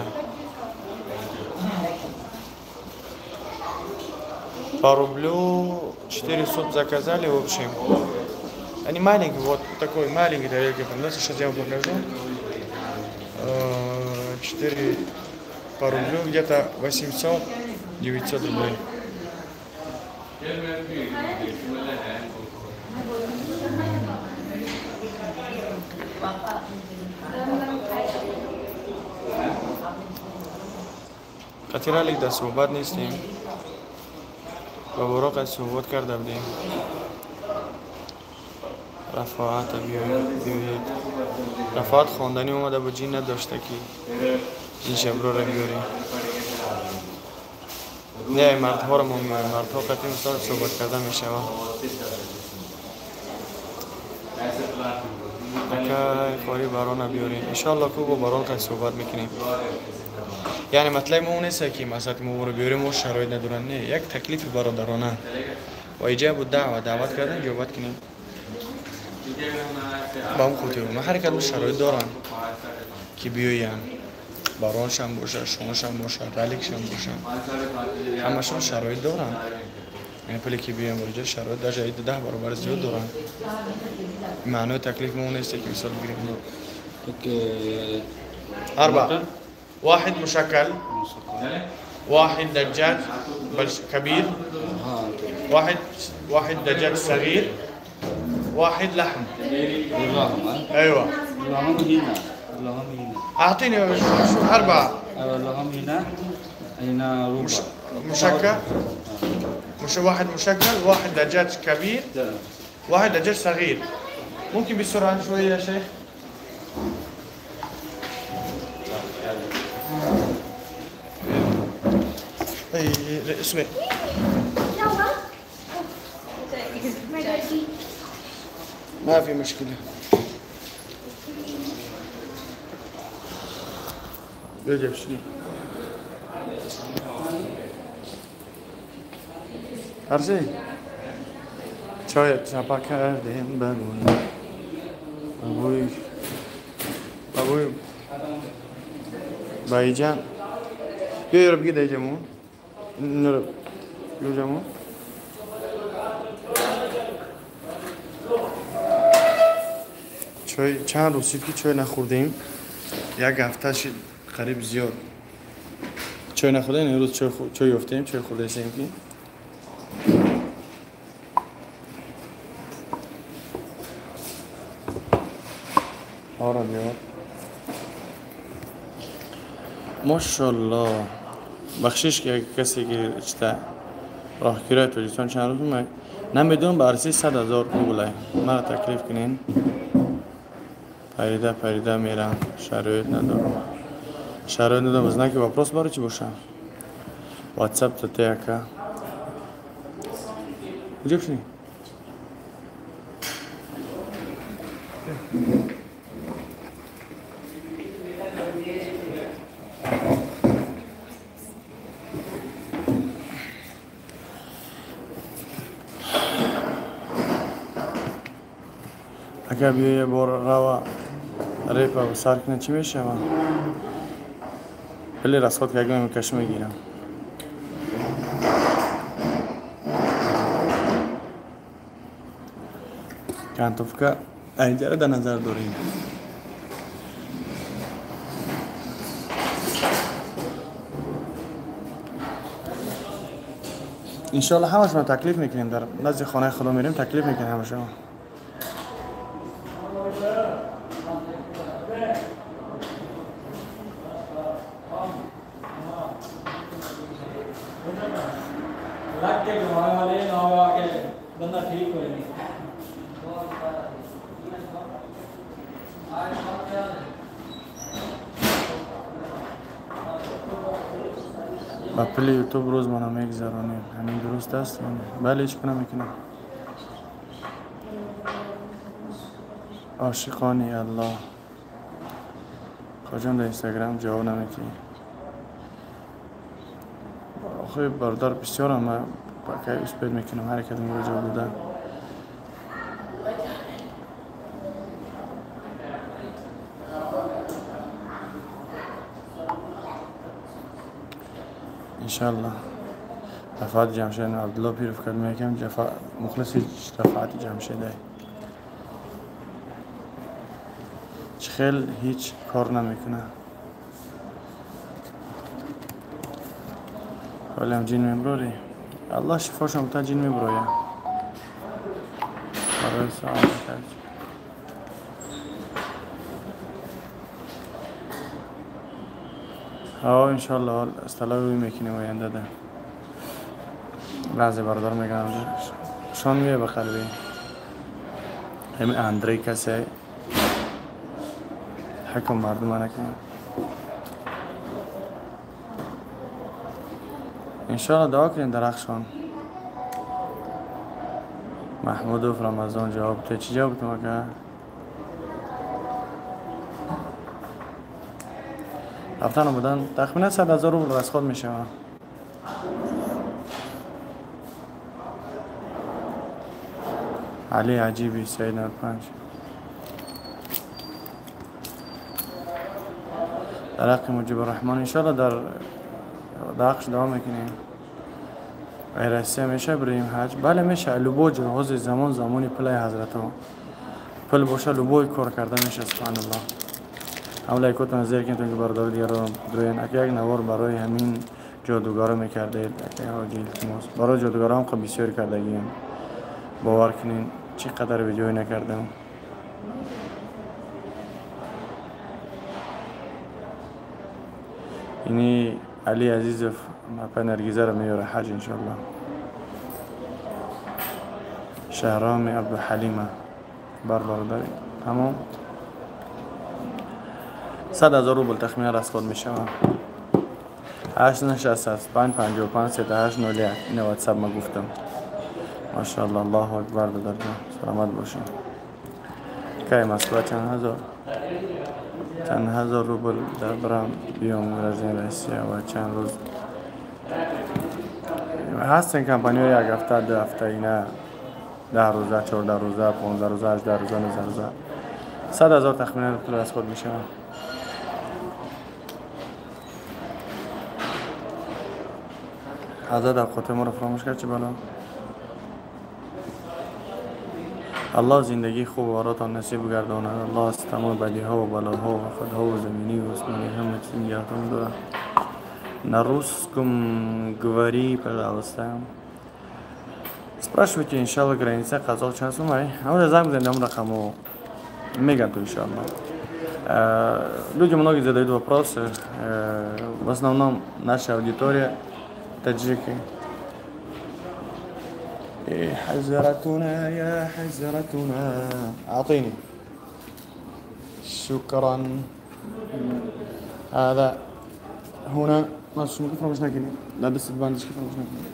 по рублю 400 заказали в общем. Они маленькие, вот такой маленький тарелки приносят, сейчас я вам покажу. 4 по рублю, где-то 800-900 рублей. قطیره لیک در صحبت نیستیم با براق صحبت کرده بودیم رفاعت بیایید رفاعت خواندنی اومده با جین نداشته که این شبرو را بیاری نه مردها را ما میاریم مردها قطعی مثال صحبت کرده میشه که خواری باران بیاریم انشاءالله که با باران قد صحبت میکنیم یعنی مطلب ما اون نیست که مثلا ما رو بیاریم و شرایط ندارن نه یک تکلیف برادرانه و ایجاب دعوت کردن جوابت کنیم با هم خودی اونا هر کدوم شرایط دارن که بیاین بارانش هم باشه شونش هم باشه رلیکش هم باشه همشون شرایط دارن یعنی پلی که بیاین ورجه شرایط در جایی 10 برابر زیاد دارن معنی تکلیف ما اون نیست که مثال بگیریم أربعة واحد مشكل واحد دجاج كبير واحد دجاج صغير واحد لحم أيوة اللهم هنا اللهم هنا أعطيني شو 4 اللهم هنا ربع مشكل مش واحد مشكل واحد دجاج كبير واحد دجاج صغير ممكن بسرعة شوية يا شيخ اي اسمع ما في مشكلة يجب شنو عرضي شاید چپا کردیم بمون ابوی بایی جان بیا یه رو بگی دیجمون نرو بیا جمون چای چند روز که چای نخوردیم یک هفته شد قریب زیاد چای نخوردیم این روز چای افتیم چای خورده سیم که آره میاد ماشاءالله بخشش که کسی که چطور راهگیره توجیستان چند روز میمونه نمیدونم به عرصه 100,000 بگوله مرا تکلیف کنین پریده میرم شرایط ندارم از نکی واپروس باره چی باشم واتساپ تا تیکا بجیب شنی اگر بیا یه بار روا ریپا و سر کنه چی میشه ما پلی رسخات که اگه میکش میگیرم کانتوفکا اینجا در نظر داریم انشالله همش ما تکلیف میکنیم در نزد خانه خدا میریم تکلیف میکنیم همش ما लग के घुमाने वाले ना आके बंदा ठीक हो नहीं با پلی یوتیوب روز منو میگذرونیم همین درست است بله هیچ کنم میکنم عاشقانی الله کجان در اینستاگرام جواب نمیکنی آخه برادر بسیار هم با که اسپید میکنم هر کدوم رو جواب دادن انشالله رفعت جمشید عبدالله پیر فکر میکنم مخلصی رفعت جمشیده خیل هیچ کار نمیکنه ولی هم جین میبروری الله شفاشم تا جین میبرویه برای سعادت ها انشالله اصطلاح روی میکنیم آینده ده بعضی بردار میگن شان میه به قلبی همین اندری کسی حکم مردم نکنه انشالله دعا کنین درخشان محمود و رمضان جواب تو چی جواب تو مگه رفتن بودن تخمینه 100,000 روبل رسخود میشه علی عجیبی 395 در حق مجیب الرحمن انشالله در داخش دوام میکنیم ایرسی میشه بریم حج بله میشه لبو جهاز زمانی پلای حضرت ها پل باشه لبوی کار کرده میشه سبحان الله اولی کت نظر که بردار دیگر رو دوین اگه یک نوار برای همین جادوگارا میکرده اگه حاجی التماس برای جادوگارا هم خب بسیار کردگیم باور کنین چقدر ویدیوی نکردم اینی علی عزیز مپا نرگیزه رو میاره حج انشالله شهرام عبدالحلیمه داری تمام 100,000 روبل تخمینه رسخود میشه 865 55 38 01 این واتساپ ما گفتم ماشاءالله الله اکبر دادر جان سلامت باشین که مسئله چند هزار روبل در برم بیام رزین رسیه و چند روز هستن کمپانی های یک هفته 2 هفته اینه 10 روزه 14 روزه 15 روزه 18 روزه 19 روزه 100,000 تخمینه پول از خود میشه حضرت اوقات ما رو فراموش کرد چه بلا الله زندگی خوب و آراتان نصیب گرداند الله از تمام بدیها و بلاها و آفتها و زمینی و اسمانی همه چیز نگهدار دارد на русском говори пожалуйста спрашивайте иншалла граница казах чанд сум ай ҳамон занг бизанем рақаму мегам то иншалла люди многие задают вопросы в основном наша аудитория таджики حزرتنا يا حزرتنا أعطيني شكرا هذا هنا شو كيف مش ناكلين لا بس الباندش كيف مش ناكلين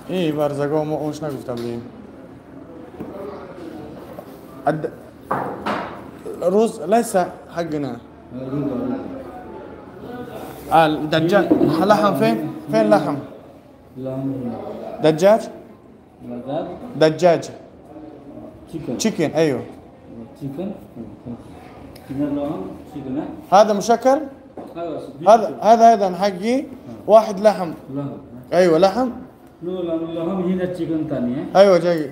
ايه بارزاقو مش ناقف تبلين الرز ليس حقنا الدجاج لحم فين لحم دجاج دجاج تشيكن ايوه هذا مشكل هذا ايضا حقي واحد لحم ايوه لحم لحم هنا تشيكن ثانيه ايوه جيد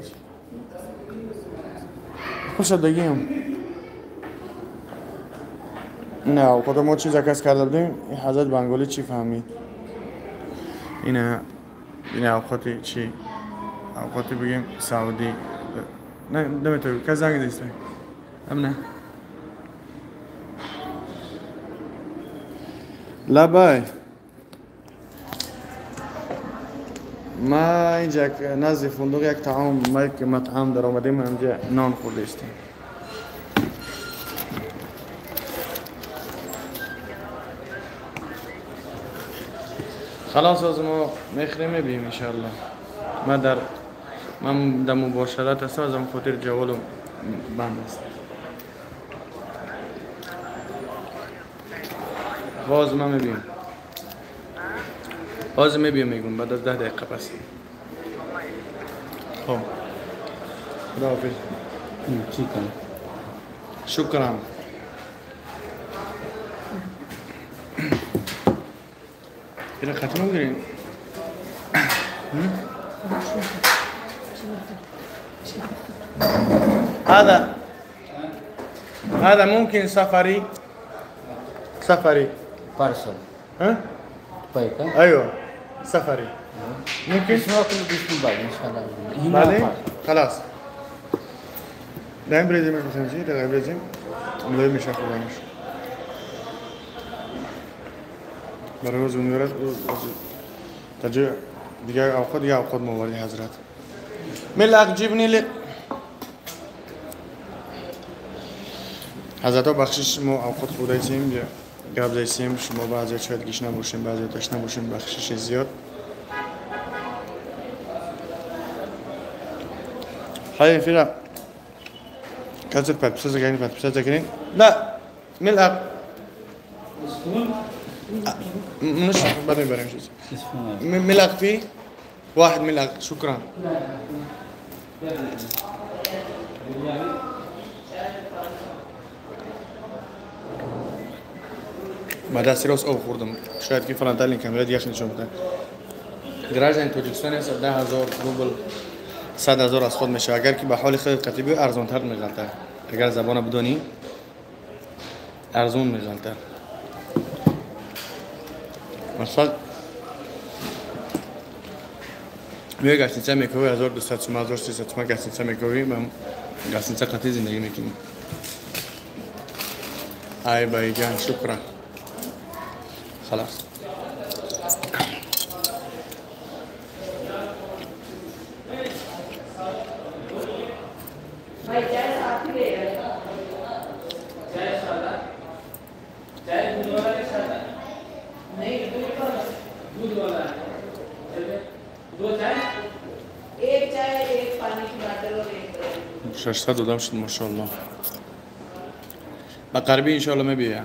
خوش دقیقم نه خودم ما چیز کس کرده بودیم این حضرت بنگالی چی فهمید اینه اوقاتی چی اوقاتی بگیم سعودی نه نمیتونی که زنگ دیسته امنه لبای ما اینجا نزد فندق یک طعام ما یک مطعم در آمدیم اینجا نان خورده استیم خلاص از ما میخریم میبینیم انشاءالله من در مباشرت هستم از اون خاطر جوالم بند است باز ما میبینیم میگم بعد از 10 دقیقه پس خب خداحافظ chicken شکرا كده ختموا جرين هذا ممكن سفري parcel ها baik kan ايوه سفري ممكن semua akan disimpan insyaallah بعدين خلاص دايم بريزي ما كنتش ده بريزي مش هاخد برای روز میگرد تجه دیگه اوقات موردی حضرت ملق جیبنی لی حضرت ها بخشش ما اوقات خودایسیم یا گرب زیسیم شما بعضی شاید گیش نباشیم بعضی تش نباشیم بخشش زیاد هاي فينا كاتب بس زكاني بس زكاني لا ملعب مش بري ملعب فيه واحد ملعب شكرا بعد سيروس او خوردم شاید که فرانتالین کاملا دیگه نشون بده گراج اینتروجکشن 10000 روبل 100,000 از خود میشه اگر که به حال خود قطعی ارزان تر میگلته اگر زبان بدونی ارزون میگلته مثلا میگه گاستینچه میکوی 1200 تومان 1300 تومان گاستینچه میکوی من گاستینچه قطعی زندگی میکنم ای بایی جان شکرا خلاص एक चाय एक पानी की बोतल और एक ब्रेड 600 دادم شد ماشاءالله با قربی انشاءالله میبیه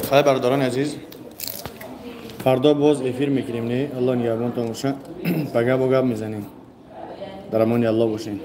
خیلی برادران عزیز فردا باز افیر میکنیم نه الله نیابان تا باشه بگه میزنیم در امان الله باشین